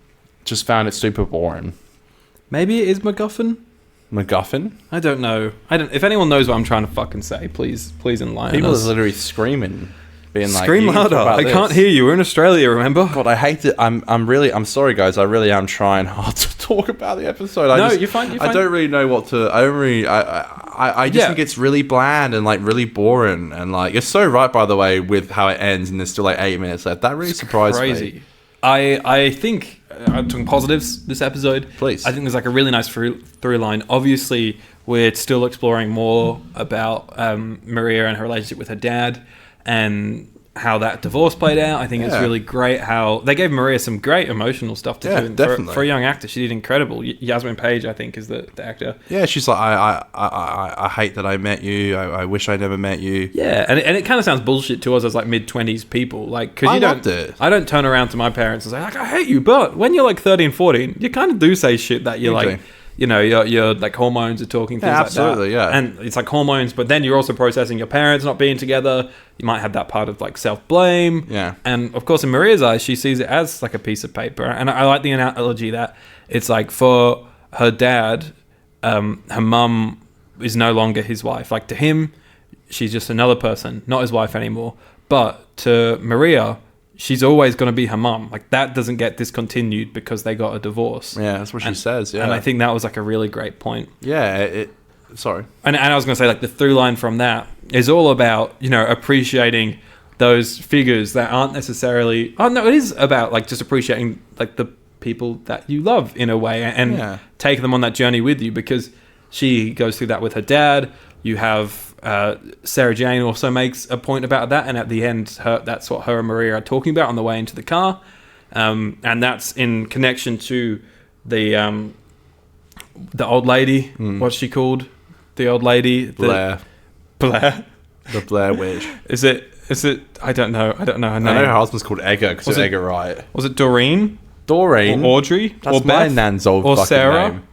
just found it super boring. Maybe it is MacGuffin. I don't know. If anyone knows what I'm trying to fucking say, please enlighten People us. are literally screaming, being like, scream louder. I can't hear you. We're in Australia, remember? God, I hate it. I'm sorry, guys. I really am trying hard to talk about the episode. You're fine. I don't really know what to. I just think it's really bland and like really boring, and like, you're so right, by the way, with how it ends, and there's still like 8 minutes left. That really surprised me. I think I'm talking positives this episode. Please. I think there's like a really nice through line. Obviously, we're still exploring more about Maria and her relationship with her dad, and how that divorce played out. I think it's really great how they gave Maria some great emotional stuff to do. Definitely. For a young actor, she did incredible. Yasmin Page, I think, is the actor. Yeah, she's like, I hate that I met you. I wish I never met you. Yeah, and it kind of sounds bullshit to us as like mid-20s people. Like, because I don't turn around to my parents and say, like, I hate you. But when you're like 13, 14, you kind of do say shit that you're like, you know, your like hormones are talking, things like that. Absolutely, yeah. And it's like hormones, but then you're also processing your parents not being together. You might have that part of like self-blame. Yeah. And of course, in Maria's eyes, she sees it as like a piece of paper. And I like the analogy that it's like for her dad, her mum is no longer his wife. Like to him, she's just another person, not his wife anymore. But to Maria, she's always going to be her mum. Like that doesn't get discontinued because they got a divorce. Yeah, that's what she says. Yeah, and I think that was like a really great point. Yeah, sorry. And I was going to say, like, the through line from that is all about, you know, appreciating those figures that aren't necessarily. Oh no, it is about like just appreciating like the people that you love in a way, and take them on that journey with you, because she goes through that with her dad. You have Sarah Jane also makes a point about that, and at the end, that's what her and Maria are talking about on the way into the car, and that's in connection to the old lady. What's she called? The old lady, Blair. The Blair Witch. Is it? I don't know her name. I know her husband's called Edgar because it's Edgar Wright. Was it Doreen? Or Audrey? That's or my Beth? nan's old or fucking Sarah? name.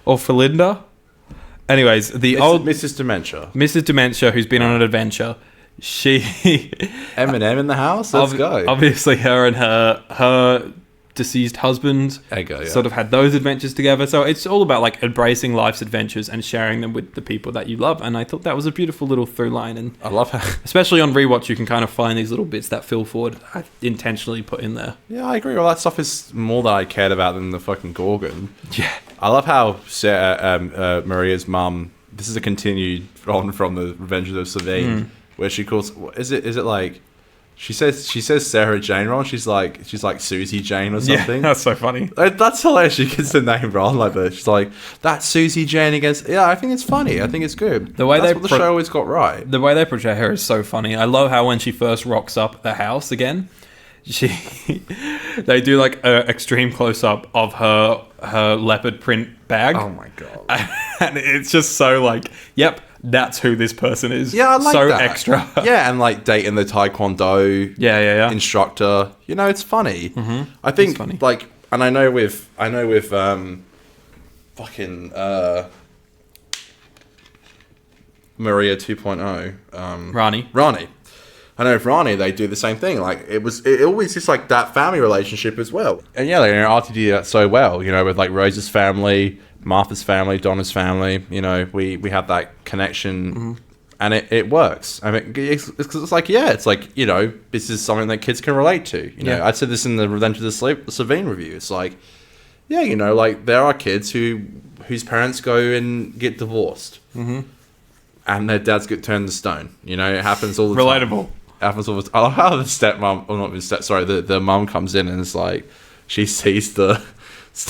Or Felinda? Anyways, old Mrs. Dementia. Mrs. Dementia, who's been on an adventure. She Eminem in the house. Let's go. Obviously, her and her deceased husband sort of had those adventures together. So it's all about like embracing life's adventures and sharing them with the people that you love. And I thought that was a beautiful little through line. And I love how, especially on rewatch, you can kind of find these little bits that Phil Ford intentionally put in there. Yeah, I agree. All that stuff is more that I cared about than the fucking Gorgon. Yeah, I love how Maria's mum. This is a continued on from the Revenge of Savine, where she calls. Is it like? She says Sarah Jane wrong. She's like Susie Jane or something. Yeah, that's so funny. That's hilarious. She gets the name wrong like that. She's like, that's Susie Jane against. Yeah, I think it's funny. I think it's good. The way that's what the show always got right. The way they portray her is so funny. I love how when she first rocks up at the house again, they do like an extreme close up of her leopard print bag. Oh my god! And it's just so like, yep. That's who this person is. Yeah, I like so that. Extra. Yeah, and like dating the Taekwondo instructor. You know, it's funny. Mm-hmm. I think funny. Like, and I know with fucking Maria 2.0. Rani. I know with Rani they do the same thing. Like it always is like that family relationship as well. And yeah, like, RTD did that so well. You know, with like Rose's family, Martha's family, Donna's family, you know, we have that connection, and it works. I mean, it's like, yeah, it's like, you know, this is something that kids can relate to. You know, I said this in the Revenge of the Savine review. It's like, yeah, you know, like there are kids whose parents go and get divorced, and their dads get turned to stone. You know, it happens all the time. Relatable. It happens all the time. I love how the stepmom, or not the sorry, the mum comes in and it's like, she sees the.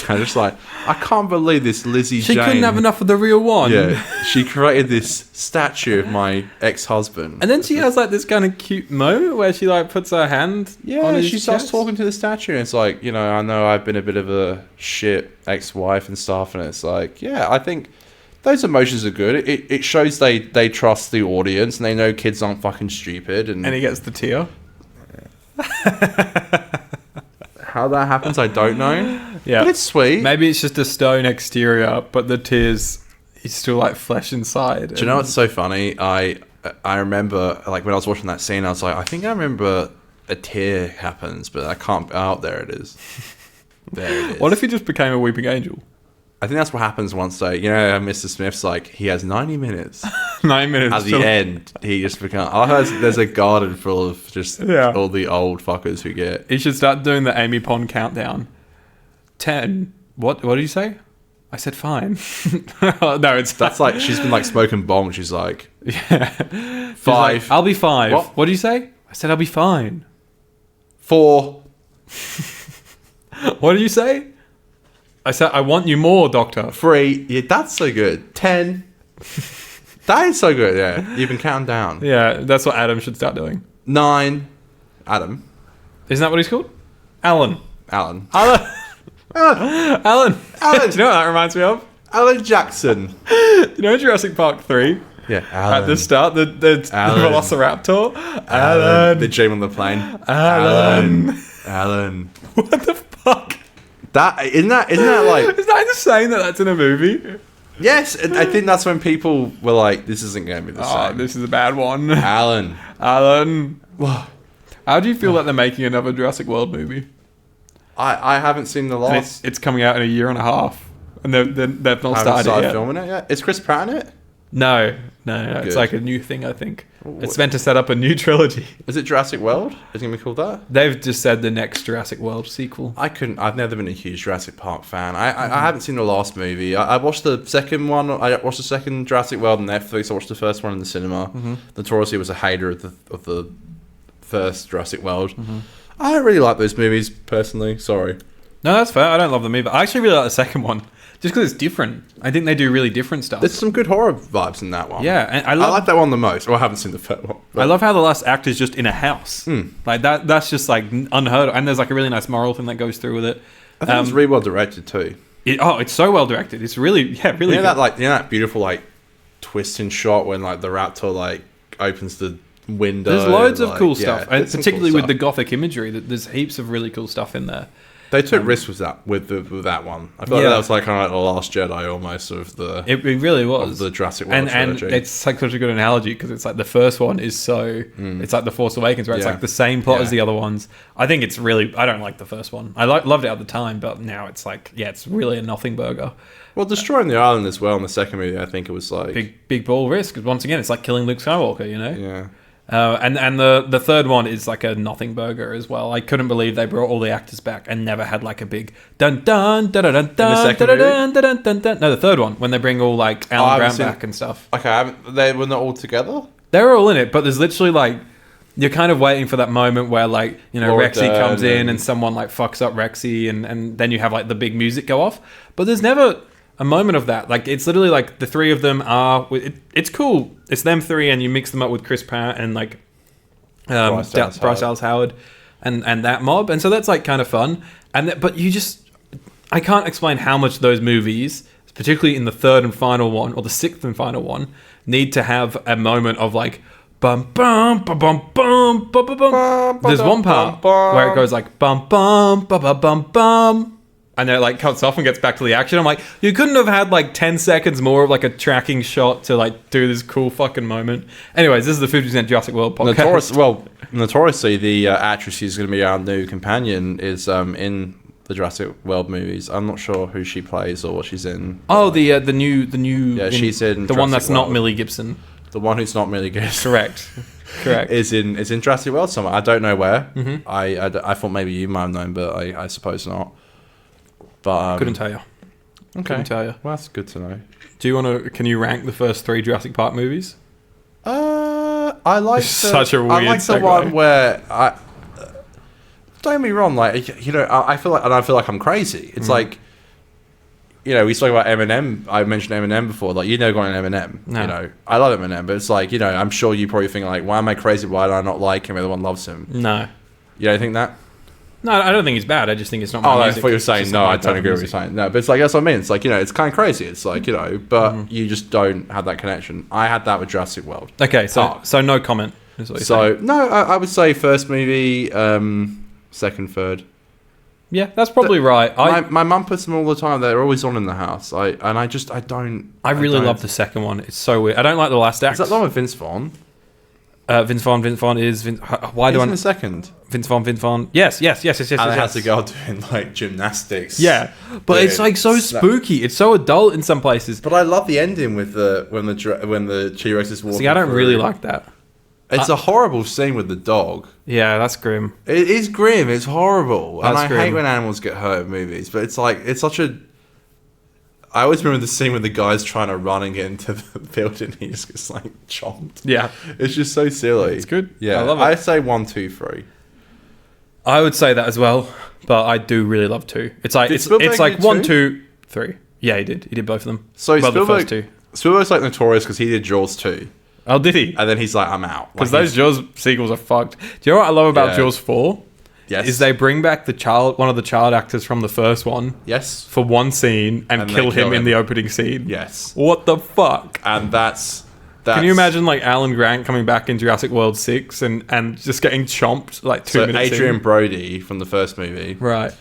I'm just like, I can't believe this Lizzie Jane. She couldn't have enough of the real one. Yeah, she created this statue of my ex-husband. And then she has like this kind of cute moment where she like puts her hand on his she starts chest. talking to the statue, and it's like, you know, I know I've been a bit of a shit ex-wife and stuff, and it's like, yeah, I think those emotions are good. It shows they trust the audience, and they know kids aren't fucking stupid. And he gets the tear. How that happens, I don't know. Yeah. But it's sweet. Maybe it's just a stone exterior, but the tears is still like flesh inside. Do you know what's so funny? I remember, like, when I was watching that scene, I was like, I think I remember a tear happens, but I can't... Oh, there it is. There it is. What if he just became a weeping angel? I think that's what happens once they... You know, Mr. Smith's like, he has 90 minutes. 9 minutes. At the end, he just becomes... I heard there's a garden full of just all the old fuckers who get... He should start doing the Amy Pond countdown. 10. What did you say? I said fine. No, it's... That's like... She's been, like, smoking bong. She's like... Yeah. 5. Like, I'll be 5. What did you say? I said I'll be fine. 4. What did you say? I said I want you more, Doctor. 3. Yeah, that's so good. 10. That is so good, yeah. You've been counting down. Yeah, that's what Adam should start doing. 9. Adam. Isn't that what he's called? Alan. Alan. Alan. Alan. Alan. Do you know what that reminds me of? Alan Jackson. Do you know Jurassic Park 3? Yeah, Alan. At the start, the Velociraptor. Alan. The dream on the plane. Alan. Alan. What the fuck? That isn't that like... Is that insane that that's in a movie? Yes, I think that's when people were like, this isn't going to be the same. This is a bad one. Alan. Alan. How do you feel that they're making another Jurassic World movie? I haven't seen the last... It's coming out in a year and a half. And they've not started it yet. Filming it yet. Is Chris Pratt in it? No. It's like a new thing, I think. It's meant to set up a new trilogy. Is it Jurassic World? Is it going to be called that? They've just said the next Jurassic World sequel. I've never been a huge Jurassic Park fan. I haven't seen the last movie. I watched the second one. I watched the second Jurassic World on Netflix. I watched the first one in the cinema. Notoriously was a hater of the first Jurassic World. I don't really like those movies, personally. Sorry. No, that's fair. I don't love them either. I actually really like the second one. Just because it's different. I think they do really different stuff. There's some good horror vibes in that one. Yeah, and I like that one the most. Well, I haven't seen the first one. I love how the last act is just in a house. Like that's just like unheard of. And there's like a really nice moral thing that goes through with it. I think it's really well directed too. It's so well directed. It's really really you know good. that beautiful like twisting shot when like the raptor like opens the window. There's loads of cool stuff, and particularly cool with the gothic imagery. There's heaps of really cool stuff in there. They took risks with that one. I feel like that was like kind of like the Last Jedi almost of the. It really was of the Jurassic World trilogy. And it's like such a good analogy because it's like the first one is so it's like the Force Awakens, where it's like the same plot as the other ones. I think it's really. I don't like the first one. I loved it at the time, but now it's like it's really a nothing burger. Well, destroying the island as well in the second movie, I think it was like big ball risk. Once again, it's like killing Luke Skywalker. You know. Yeah. And the third one is like a nothing burger as well. I couldn't believe they brought all the actors back and never had like a big dun dun dun dun dun dun dun dun dun dun. No, the third one when they bring all like Alan Grant back and stuff. Okay, they were not all together. They were all in it, but there's literally like you're kind of waiting for that moment where like Rexy comes in and someone like fucks up Rexy and then you have like the big music go off. But there's never a moment of that. Like it's literally like the three of them are. It's cool. It's them three, and you mix them up with Chris Pratt and like Bryce Dallas Howard, and that mob, and so that's like kind of fun. But I can't explain how much those movies, particularly in the third and final one or the sixth and final one, need to have a moment of like bum bum bum bum bum bum bum bum. There's one part where it goes like bum bum bum bum bum bum. And then it like cuts off and gets back to the action. I'm like, you couldn't have had like 10 seconds more of like a tracking shot to like do this cool fucking moment. Anyways, this is the 50% Jurassic World podcast. Notoriously, the actress who's going to be our new companion is in the Jurassic World movies. I'm not sure who she plays or what she's in. Oh, the new. Yeah, she's in the one that's not Millie Gibson. The one who's not Millie Gibson. Correct. Is in Jurassic World somewhere. I don't know where. I thought maybe you might have known, but I suppose not. But couldn't tell you. Okay. Couldn't tell you. Well, that's good to know. Do you want to? Can you rank the first 3 Jurassic Park movies? I like such a weird. I like the one where don't get me wrong. Like I feel like I'm crazy. It's like we spoke about Eminem. I mentioned Eminem before. Like never got an Eminem. No. I love Eminem, but it's like I'm sure you probably think like, why am I crazy? Why do I not like him? Everyone loves him. No. You don't think that? No, I don't think he's bad. I just think it's not my music. I thought you were saying no. I don't agree with what you're saying. No, but it's like that's what I mean. It's like it's kind of crazy. It's like but you just don't have that connection. I had that with Jurassic World. Okay, so no comment. Is what you're saying. No, I would say first movie, second, third. Yeah, that's probably right. My mum puts them all the time. They're always on in the house. I really love the second one. It's so weird. I don't like the last act. Is that the one with Vince Vaughn? Vince Vaughn is... Why do I... in the second? Vince Vaughn. Yes. And it has a girl doing, like, gymnastics. Yeah. But it's, like, so spooky. It's so adult in some places. But I love the ending with when the T-Rex is walking. See, I don't really like that. It's a horrible scene with the dog. Yeah, that's grim. It is grim. It's horrible. That's and I hate when animals get hurt in movies. But it's like, it's such a... I always remember the scene when the guy's trying to run and get into the building and he just gets, like, chomped. Yeah. It's just so silly. It's good. Yeah. I love it. I say 1, 2, 3. I would say that as well, but I do really love 2. It's like it's like 1, 2, 3. Yeah, he did. He did both of them. So the first 2. Spielberg's like notorious because he did Jaws 2. Oh, did he? And then he's like, I'm out. Because those Jaws sequels are fucked. Do you know what I love about Jaws 4? Yes. Is they bring back one of the child actors from the first one. Yes. For one scene and kill him in the opening scene. Yes. What the fuck? And that's Can you imagine like Alan Grant coming back in Jurassic World 6 and just getting chomped like 2 minutes in? Adrian Brody from the first movie. Right.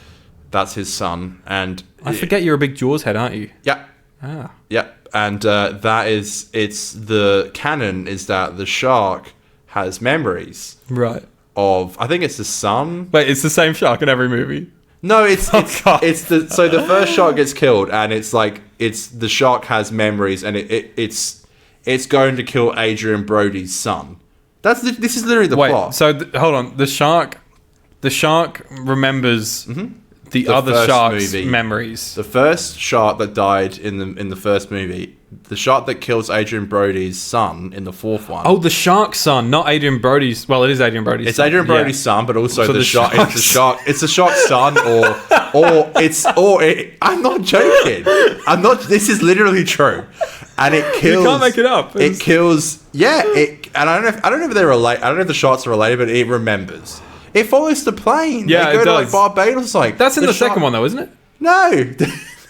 That's his son. And I forget you're a big Jaws head, aren't you? Yeah. Ah. Yeah. And it's the canon is that the shark has memories. Right. I think it's the son. Wait, it's the same shark in every movie? No, it's the first shark gets killed and it's like the shark has memories and it's going to kill Adrian Brody's son. This is literally the plot. So hold on, the shark remembers the other shark's memories. The first shark that died in the first movie. The shark that kills Adrian Brody's son in the fourth one. Oh, the shark's son, not Adrian Brody's. Well, it is Adrian Brody's. It's son. Adrian Brody's son, but also the shark. Shark's... It's the shark's son, I'm not joking. This is literally true, and it kills. You can't make it up. It kills. Yeah. And I don't know if they relate. I don't know if the sharks are related, but it remembers. It follows the plane. Yeah, they go it to does. like Barbados. Like that's in the second one, though, isn't it? No.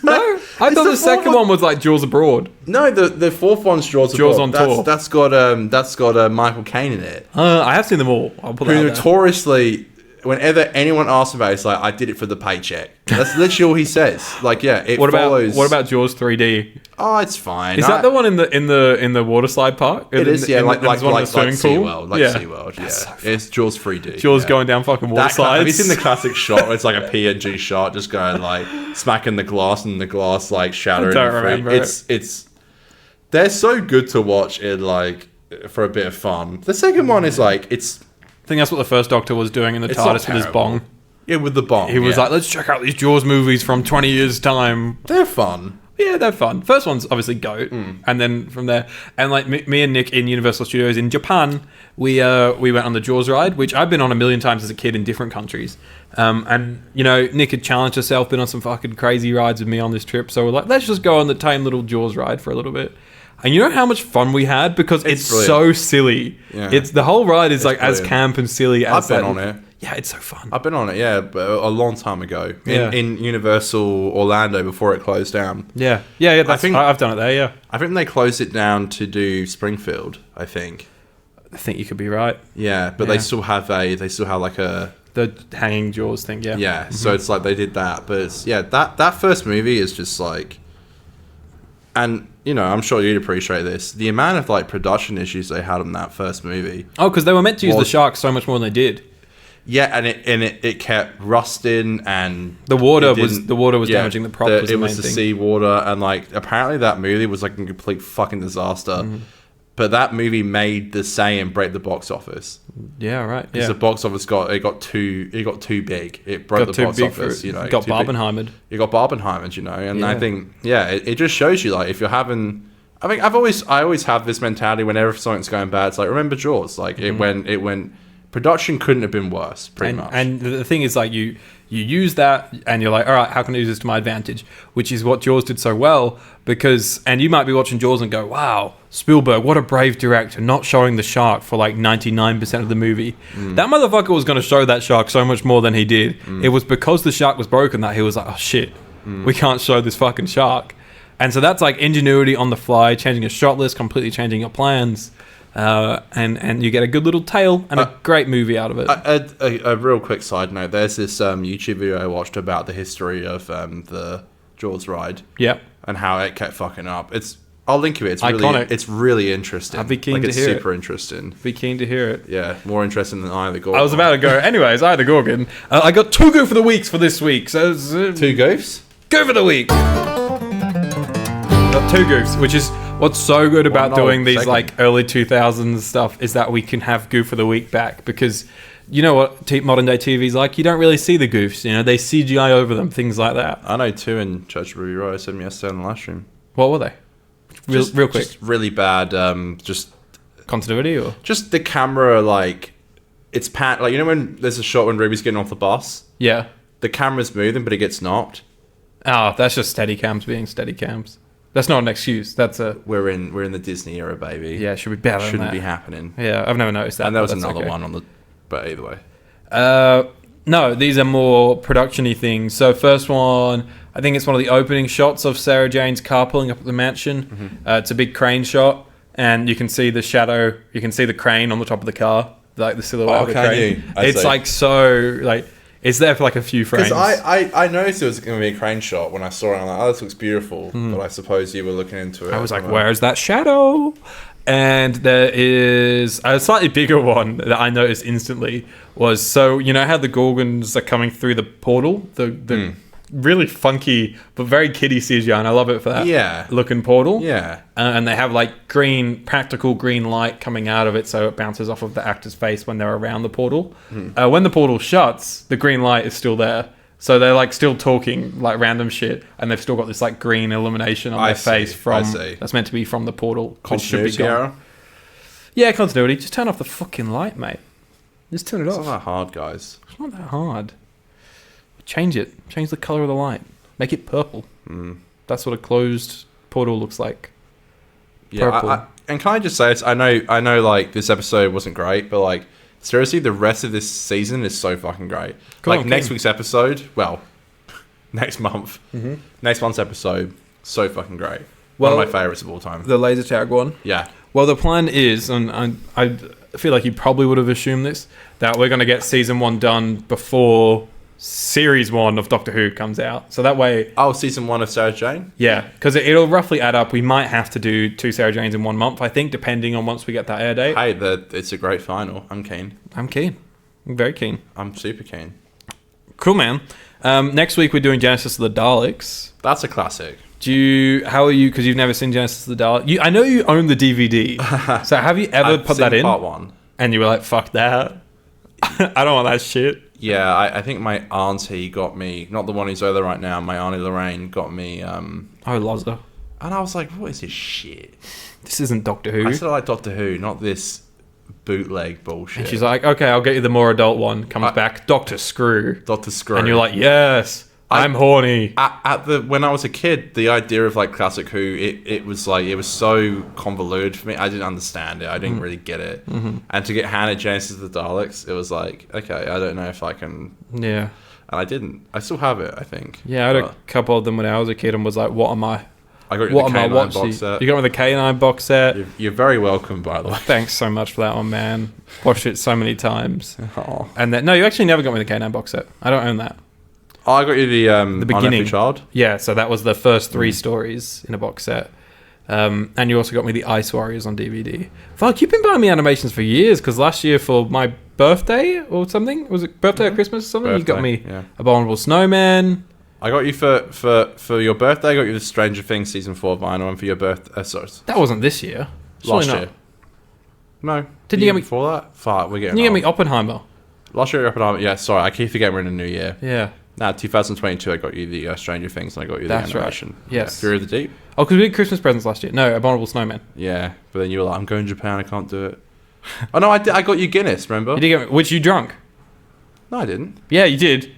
No, I thought the second one was like Jaws Abroad. No, the fourth one's Jaws on Tour. That's got Michael Caine in it. I have seen them all. I'll put that Who out notoriously, whenever anyone asks about it, it's like, I did it for the paycheck. That's literally all he says. Like, yeah, it follows. What about Jaws 3D? Oh, it's fine. Is that the one in the water slide park? It is, yeah, like SeaWorld. SeaWorld, yeah. So it's Jaws 3D. Jaws going down fucking water slides. Have you seen the classic shot where it's like a PNG shot, just going like smacking the glass and the glass like shattering? I don't remember it's they're so good to watch in like for a bit of fun. The second one is like I think that's what the first Doctor was doing in the TARDIS with his bong. Yeah, with the bong. He was like, let's check out these Jaws movies from 20 years' time. They're fun. Yeah, they're fun. First one's obviously GOAT, and then from there, and like me and Nick in Universal Studios in Japan, we went on the Jaws ride, which I've been on a million times as a kid in different countries. And you know, Nick had challenged herself, been on some fucking crazy rides with me on this trip, so we're like, let's just go on the tame little Jaws ride for a little bit. And you know how much fun we had because it's so silly. Yeah. It's the whole ride is like brilliant. As camp and silly as I've been on it. Yeah, it's so fun. I've been on it, yeah, but a long time ago in Universal Orlando before it closed down. Yeah. I've done it there. Yeah, I think they closed it down to do Springfield. I think you could be right. Yeah, but they still have like the hanging Jaws thing. Yeah, yeah. Mm-hmm. So it's like they did that, but it's, that first movie is just like, and you know, I'm sure you'd appreciate this. The amount of like production issues they had on that first movie. Oh, because they were meant to use the sharks so much more than they did. Yeah, and it kept rusting, and the water was damaging the prop. It was the seawater, and like apparently that movie was like a complete fucking disaster. Mm-hmm. But that movie made the same break the box office. Yeah, right. Because the box office got too big. It broke the box office. You know, it got Barbenheimed. It got Barbenheimed. You know, and I think it just shows you like if you're having. I think I always have this mentality whenever something's going bad. It's like remember Jaws. Like it went. Production couldn't have been worse, pretty much. And the thing is, like, you use that, and you're like, all right, how can I use this to my advantage? Which is what Jaws did so well, and you might be watching Jaws and go, wow, Spielberg, what a brave director, not showing the shark for like 99% of the movie. That motherfucker was going to show that shark so much more than he did. It was because the shark was broken that he was like, oh shit, we can't show this fucking shark. And so that's like ingenuity on the fly, changing a shot list, completely changing your plans. and you get a good little tale and a great movie out of it. A real quick side note: there's this YouTube video I watched about the history of the Jaws ride. Yep. And how it kept fucking up. I'll link you it. It's iconic. It's really interesting. I'd be keen to hear it. It's super interesting. Be keen to hear it. Yeah, more interesting than Eye of the Gorgon. I was about to go. Anyways, Eye of the Gorgon. I got 2 Go for the Weeks for this week. So 2 goofs? Go for the week. Got 2 goofs, which is what's so good about doing these like early 2000s stuff is that we can have Goof of the Week back because you know what modern day TV's like? You don't really see the goofs. You know, they CGI over them, things like that. I know 2 in Church Ruby Roy. I said them yesterday on the live stream. What were they? Real quick. Just really bad. Just continuity or just the camera. Like it's like you know when there's a shot when Ruby's getting off the bus. Yeah. The camera's moving, but it gets knocked. Oh, that's just steady cams being steady cams. That's not an excuse. That's a we're in the Disney era, baby. Yeah, should be better. Shouldn't be happening. Yeah, I've never noticed that. And there was another one on the. But either way. No, these are more production-y things. So first one, I think it's one of the opening shots of Sarah Jane's car pulling up at the mansion. Mm-hmm. It's a big crane shot, and you can see the shadow. You can see the crane on the top of the car, like the silhouette of the crane. It's like so, like it's there for like a few frames. Because I noticed it was going to be a crane shot when I saw it. I'm like, oh, this looks beautiful. But I suppose you were looking into it. I was like, where's that shadow? And there is a slightly bigger one that I noticed instantly was, so you know how the Gorgons are coming through the portal? The really funky but very kiddie CGI, and I love it for that looking portal. Yeah. And they have like practical green light coming out of it so it bounces off of the actor's face when they're around the portal. When the portal shuts, the green light is still there. So they're like still talking like random shit, and they've still got this like green illumination on their face that's meant to be from the portal. Continuity error? Yeah, continuity. Just turn off the fucking light, mate. Just turn it off. It's not that hard, guys. It's not that hard. Change it. Change the color of the light. Make it purple. That's what a closed portal looks like. Yeah, and can I just say, I know, like this episode wasn't great, but like. Seriously, the rest of this season is so fucking great. Next week's episode, next month. Next month's episode, so fucking great. One of my favourites of all time. The laser tag one? Yeah. Well, the plan is, and I feel like you probably would have assumed this, that we're going to get season 1 done before series 1 of Doctor Who comes out. So that way... Oh, season 1 of Sarah Jane? Yeah, because it'll roughly add up. We might have to do 2 Sarah Janes in 1 month, I think, depending on once we get that air date. Hey, it's a great final. I'm keen. I'm very keen. I'm super keen. Cool, man. Next week we're doing Genesis of the Daleks. That's a classic. How are you, because you've never seen Genesis of the Daleks? I know you own the DVD. So have you ever put that in? Part 1. And you were like, fuck that. I don't want that shit. Yeah, I think my auntie got me, not the one who's over there right now, my auntie Lorraine got me... Loza. And I was like, what is this shit? This isn't Doctor Who. I said I like Doctor Who, not this bootleg bullshit. And she's like, okay, I'll get you the more adult one. Comes back, Doctor Screw. Dr. Screw. And you're like, yes, I'm horny. When I was a kid, the idea of like classic Who, it was like, it was so convoluted for me. I didn't understand it. I didn't really get it. And to get handed Genesis of the Daleks, it was like, okay, I don't know if I can. Yeah. And I didn't. I still have it, I think. Yeah, I had a couple of them when I was a kid and was like, what am I? I got you the K9 box set. You got me the K9 box set. You're very welcome, by the way. Thanks so much for that one, man. Watched it so many times. And then, no, you actually never got me the K9 box set. I don't own that. Oh, I got you the beginning child. Yeah, so that was the first 3 stories in a box set. And you also got me the Ice Warriors on DVD. Fuck, you've been buying me animations for years, because last year for my birthday or something, was it birthday or Christmas or something? Birthday, you got me Abominable Snowman. I got you for your birthday. I got you the Stranger Things season 4 vinyl, and for your birthday, sorry, that wasn't this year. Last year. No, did you get me before that? Fuck, we're getting. Did you get me Oppenheimer? Last year, Oppenheimer. Yeah, sorry, I keep forgetting we're in a new year. Yeah. Now, 2022, I got you the Stranger Things, and I got you the animation. Right. Yes. Fury of the Deep. Oh, because we did Christmas presents last year. No, Abominable Snowman. Yeah, but then you were like, I'm going to Japan, I can't do it. Oh no, I did. I got you Guinness. Remember? You did get me, which you drunk? No, I didn't. Yeah, you did.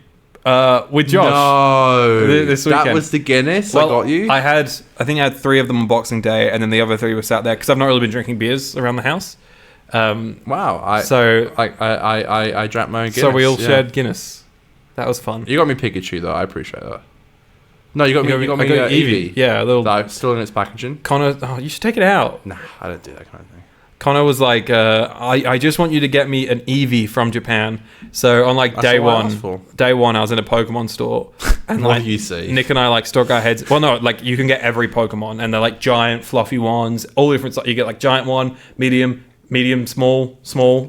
With Josh. No, this weekend. That was the Guinness. I got you. I think I had 3 of them on Boxing Day, and then the other 3 were sat there because I've not really been drinking beers around the house. Wow. I drank my own Guinness. So we all shared Guinness. That was fun. You got me Pikachu though. I appreciate that. No, you got me Eevee. Yeah, a little. No, still in its packaging. Connor, you should take it out. Nah, I don't do that kind of thing. Connor was like, I just want you to get me an Eevee from Japan. So on like day one, I was in a Pokemon store, and what like do you see? Nick and I like stuck our heads. Well, no, like you can get every Pokemon, and they're like giant, fluffy ones, all different. You get like giant one, medium, small,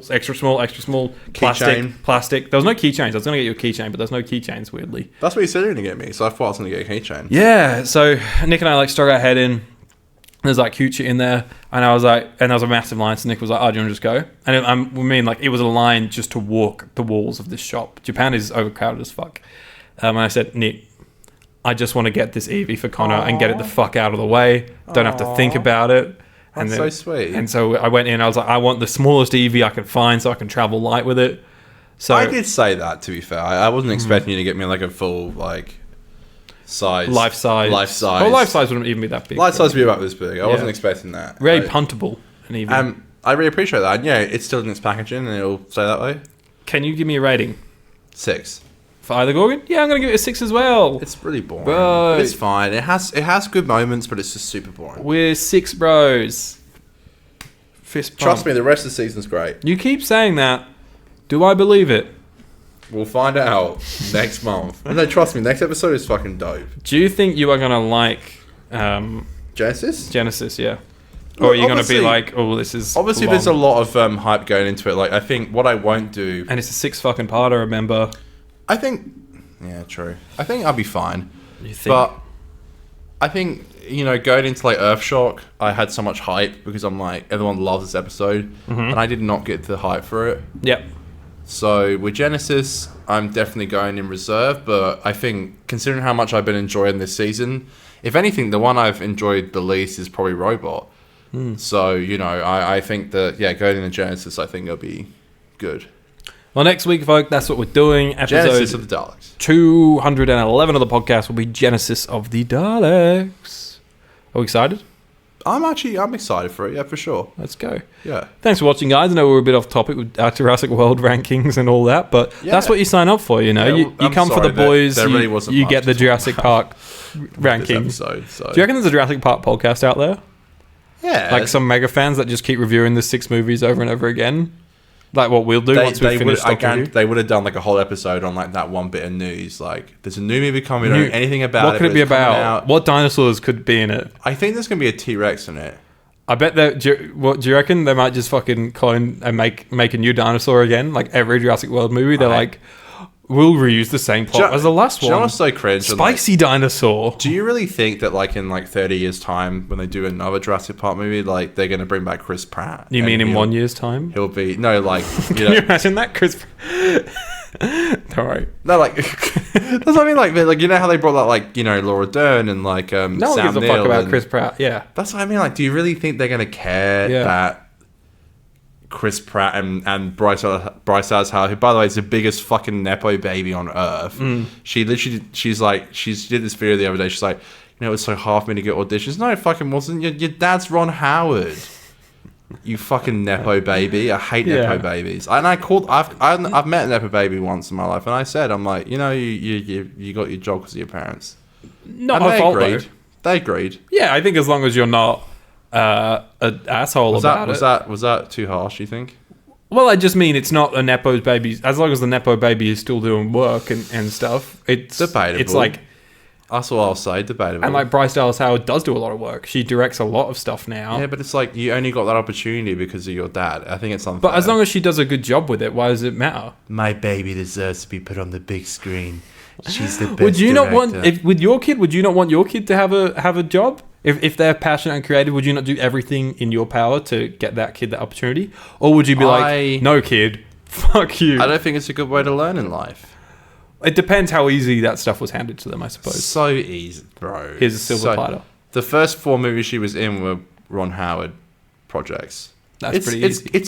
extra small, plastic. There was no keychains. I was gonna get you a keychain, but there's no keychains. Weirdly, that's what you said you were gonna get me. So I thought I was gonna get a keychain. Yeah. So Nick and I like stuck our head in. There's like cute shit in there, and I was like, and there was a massive line. So Nick was like, "Oh, do you want to just go?" And I mean, like, it was a line just to walk the walls of this shop. Japan is overcrowded as fuck. And I said, Nick, I just want to get this Eevee for Connor and get it the fuck out of the way. Don't have to think about it. And That's so sweet. And so I went in. I was like, I want the smallest Eevee I can find, so I can travel light with it. So I did say that. To be fair, I wasn't expecting you to get me like a full like. Life size. Well, life size wouldn't even be that big. Life size would be about this big. I wasn't expecting that. Very puntable. I really appreciate that. And yeah, it's still in its packaging, and it'll say that way. Can you give me a rating? 6 for either Gorgon? Yeah, I'm gonna give it a 6 as well. It's really boring, but it's fine. It has good moments, but it's just super boring. We're 6 bros. Fist pump. Trust me, the rest of the season's great. You keep saying that. Do I believe it? We'll find out next month. No, trust me, next episode is fucking dope. Do you think you are going to like... Genesis? Genesis, yeah. Or are you going to be like, oh, this is obviously, long. There's a lot of hype going into it. Like, I think what I won't do... And it's a 6 fucking parter, remember? I think... Yeah, true. I think I'll be fine. You think? But I think, you know, going into like Earthshock, I had so much hype because I'm like, everyone loves this episode. And I did not get the hype for it. Yep. So with Genesis, I'm definitely going in reserve, but I think considering how much I've been enjoying this season, if anything, the one I've enjoyed the least is probably Robot. So, you know, I think that, yeah, going into Genesis, I think it'll be good. Well, next week, folks, that's what we're doing. Genesis of the Daleks. 211 of the podcast will be Genesis of the Daleks. Are we excited? I'm excited for it, yeah, for sure. Let's go. Yeah. Thanks for watching, guys. I know we're a bit off topic with our Jurassic World rankings and all that, but that's what you sign up for, you know. Yeah, you come for the boys, there really wasn't you much get the Jurassic Park rankings. Episode, so. Do you reckon there's a Jurassic Park podcast out there? Yeah. Like some mega fans that just keep reviewing the 6 movies over and over again? Like what we'll do once we finish stock review? They would have done like a whole episode on like that one bit of news. Like, there's a new movie coming. We don't know anything about it. What could it be about? What dinosaurs could be in it? I think there's going to be a T-Rex in it. I bet that. Do you reckon they might just fucking clone and make a new dinosaur again? Like every Jurassic World movie, they're like, we'll reuse the same plot as the last one. Do you know what's so cringe? Spicy dinosaur. Do you really think that like in like 30 years time, when they do another Jurassic Park movie, like they're going to bring back Chris Pratt? You mean in 1 year's time? He'll be like. Can you imagine that, Chris? All right. No, like that's what I mean. Like you know how they brought that like Laura Dern and like no one gives a fuck about Chris Pratt. Yeah, that's what I mean. Like, do you really think they're gonna care that Chris Pratt and Bryce Dallas Howard, who by the way is the biggest fucking nepo baby on earth? She literally she did this video the other day. She's like, it was so hard for me to get auditions. No, it fucking wasn't. Your dad's Ron Howard. You fucking nepo baby. I hate nepo babies. And I've met a nepo baby once in my life, and I said, I'm like, you got your job because of your parents. Not my fault, though. They agreed. Yeah, I think as long as you're not an asshole about it. Was that too harsh, you think? Well, I just mean it's not a nepo baby. As long as the nepo baby is still doing work and stuff, it's debatable. It's like... That's what I'll say, debatable. And like Bryce Dallas Howard does do a lot of work. She directs a lot of stuff now. Yeah, but it's like you only got that opportunity because of your dad. I think it's unfair. But as long as she does a good job with it, why does it matter? My baby deserves to be put on the big screen. She's the best Would you director. not want with your kid? Would you not want your kid to have a job? If they're passionate and creative, would you not do everything in your power to get that kid that opportunity? Or would you be like, no kid, fuck you? I don't think it's a good way to learn in life. It depends how easy that stuff was handed to them, I suppose. So easy, bro. Here's a silver platter. The first 4 movies she was in were Ron Howard projects. That's pretty easy. It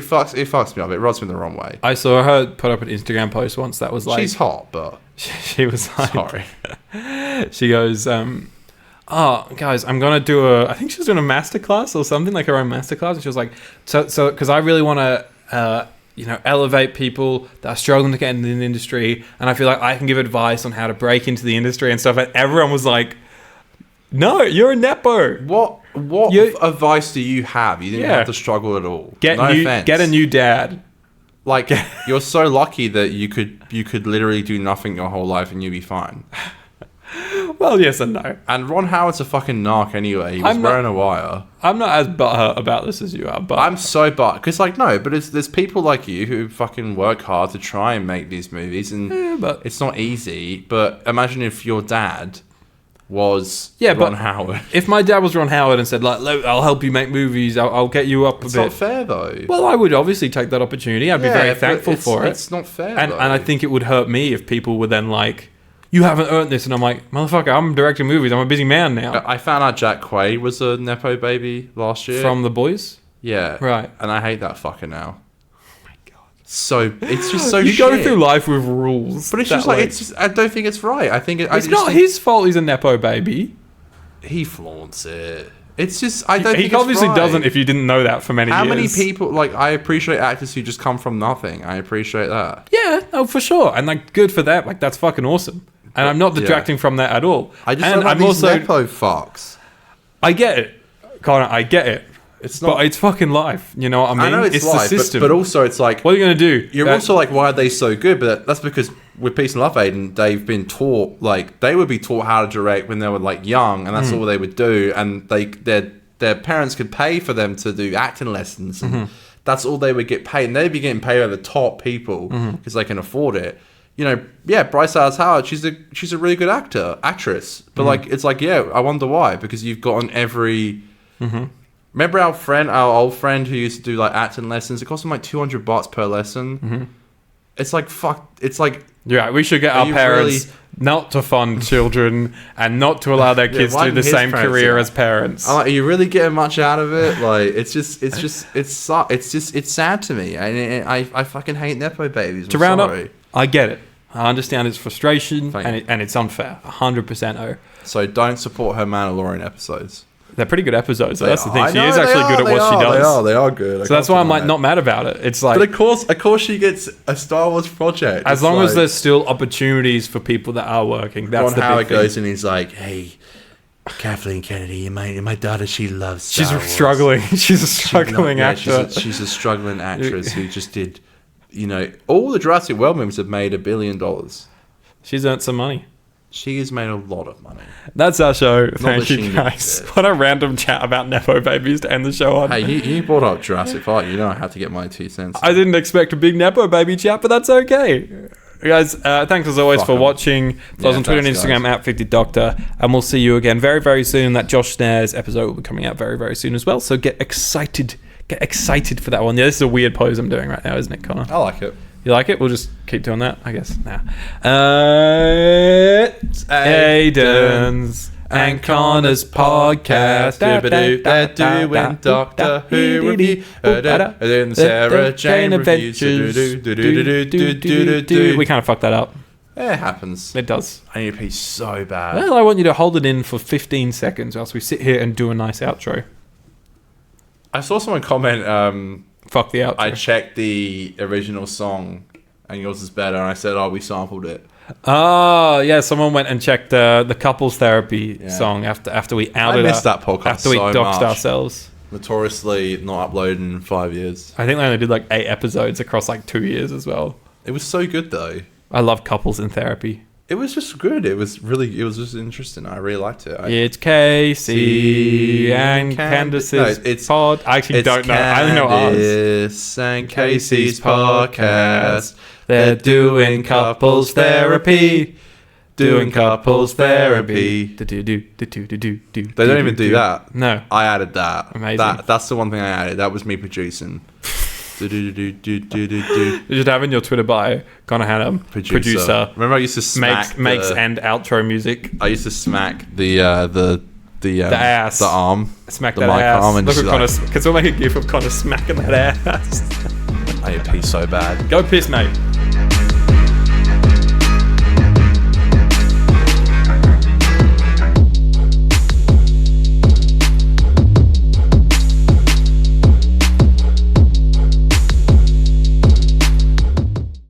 fucks me up. It rubs me the wrong way. I saw her put up an Instagram post once that was like... She's hot, but... She was like... Sorry. She goes, oh, guys, I'm going to do I think she was doing a masterclass or something, like her own masterclass. And she was like, so because I really want to... elevate people that are struggling to get into the industry, and I feel like I can give advice on how to break into the industry and stuff. And everyone was like, "No, you're a nepo." What? What advice do you have? You didn't have to struggle at all. Get a new dad. Like, you're so lucky that you could literally do nothing your whole life and you'd be fine. Well, yes and no. And Ron Howard's a fucking narc anyway. He was wearing a wire. I'm not as butthurt about this as you are, but I'm so butthurt. Because, like, no, but there's people like you who fucking work hard to try and make these movies, and but it's not easy. But imagine if your dad was Ron Howard. If my dad was Ron Howard and said, like, I'll help you make movies, I'll get you up a bit. It's not fair, though. Well, I would obviously take that opportunity. I'd be very thankful for it. It's not fair, and I think it would hurt me if people were then like, you haven't earned this. And I'm like, motherfucker, I'm directing movies. I'm a busy man now. I found out Jack Quaid was a nepo baby last year. From The Boys? Yeah. Right. And I hate that fucker now. So it's just so you go through life with rules, but it's just like I don't think it's right. I think it's not his fault. He's a nepo baby. He flaunts it. It's just I don't. He obviously doesn't. If you didn't know that for many years. How many people like I appreciate actors who just come from nothing. I appreciate that. Yeah, oh for sure, and like good for that. Like that's fucking awesome. And I'm not detracting from that at all. I just don't like these nepo fucks. I get it, Connor. I get it. It's not. But it's fucking life. You know what I mean? I know it's life, the system. but also it's like, what are you gonna do? You're also like, why are they so good? But that's because with Peace and Love, Aiden, they've been taught like they would be taught how to direct when they were like young, and that's all they would do. And their parents could pay for them to do acting lessons, and that's all they would get paid. And they'd be getting paid by the top people because they can afford it. You know, Bryce Dallas Howard, she's a really good actress. But like, it's like, I wonder why, because you've gotten every. Remember our old friend who used to do like acting lessons? It cost him like $200 per lesson. It's like fuck. It's like we should get our parents not to fund children and not to allow their kids to do the same career as parents. I'm like, are you really getting much out of it? Like, it's sad to me. I fucking hate nepo babies. To round up, I get it. I understand its frustration and it's unfair. 100%. So don't support her Mandalorian episodes. They're pretty good episodes. That's the thing. She is actually good at what she does. They are good. So that's why I'm like not mad about it. It's like, but of course, she gets a Star Wars project. As long as there's still opportunities for people that are working. That's the big thing. Ron Howard goes and he's like, "Hey, Kathleen Kennedy, my daughter, she loves Star Wars. Struggling. She's a struggling actor. She's a struggling actress who just did, all the Jurassic World movies have made $1 billion. She's earned some money. She has made a lot of money. That's our show. Thank you, guys. What a random chat about nepo babies to end the show on. Hey, you brought up Jurassic Park. You know I had to get my 2 cents. I didn't expect a big nepo baby chat, but that's okay. Guys, thanks as always for watching. Follow us on Twitter and Instagram at 50Doctor. And we'll see you again very, very soon. That Josh Snares episode will be coming out very, very soon as well. So get excited. Get excited for that one. Yeah, this is a weird pose I'm doing right now, isn't it, Connor? I like it. You like it? We'll just keep doing that, I guess. Nah. Aiden's and Connor's podcast. They're doing Doctor Who review. Then Sarah Jane reviews. We kind of fucked that up. It happens. It does. I need to pee so bad. Well, I want you to hold it in for 15 seconds whilst we sit here and do a nice outro. I saw someone comment... Fuck the outro. I checked the original song and yours is better, and I said, we sampled it. Oh, yeah, someone went and checked the couples therapy song after we outed I missed that podcast after we doxed ourselves. Notoriously not uploaded in 5 years. I think they only did like 8 episodes across like 2 years as well. It was so good though. I love couples in therapy. It was just good. It was just interesting. I really liked it. It's Casey and Candace's pod. I actually don't know. I only know ours. Candace and Casey's podcast. They're doing couples therapy. Doing couples therapy. They don't even do that. No. I added that. Amazing. That's the one thing I added. That was me producing. You should have in your Twitter bio, Connor Hannum, producer. Remember, I used to smack makes and outro music. I used to smack the ass, the arm, smack the mic ass. Arm, and look at Connor. Can someone make a gif of Connor smacking that ass? I pee so bad. Go piss, mate.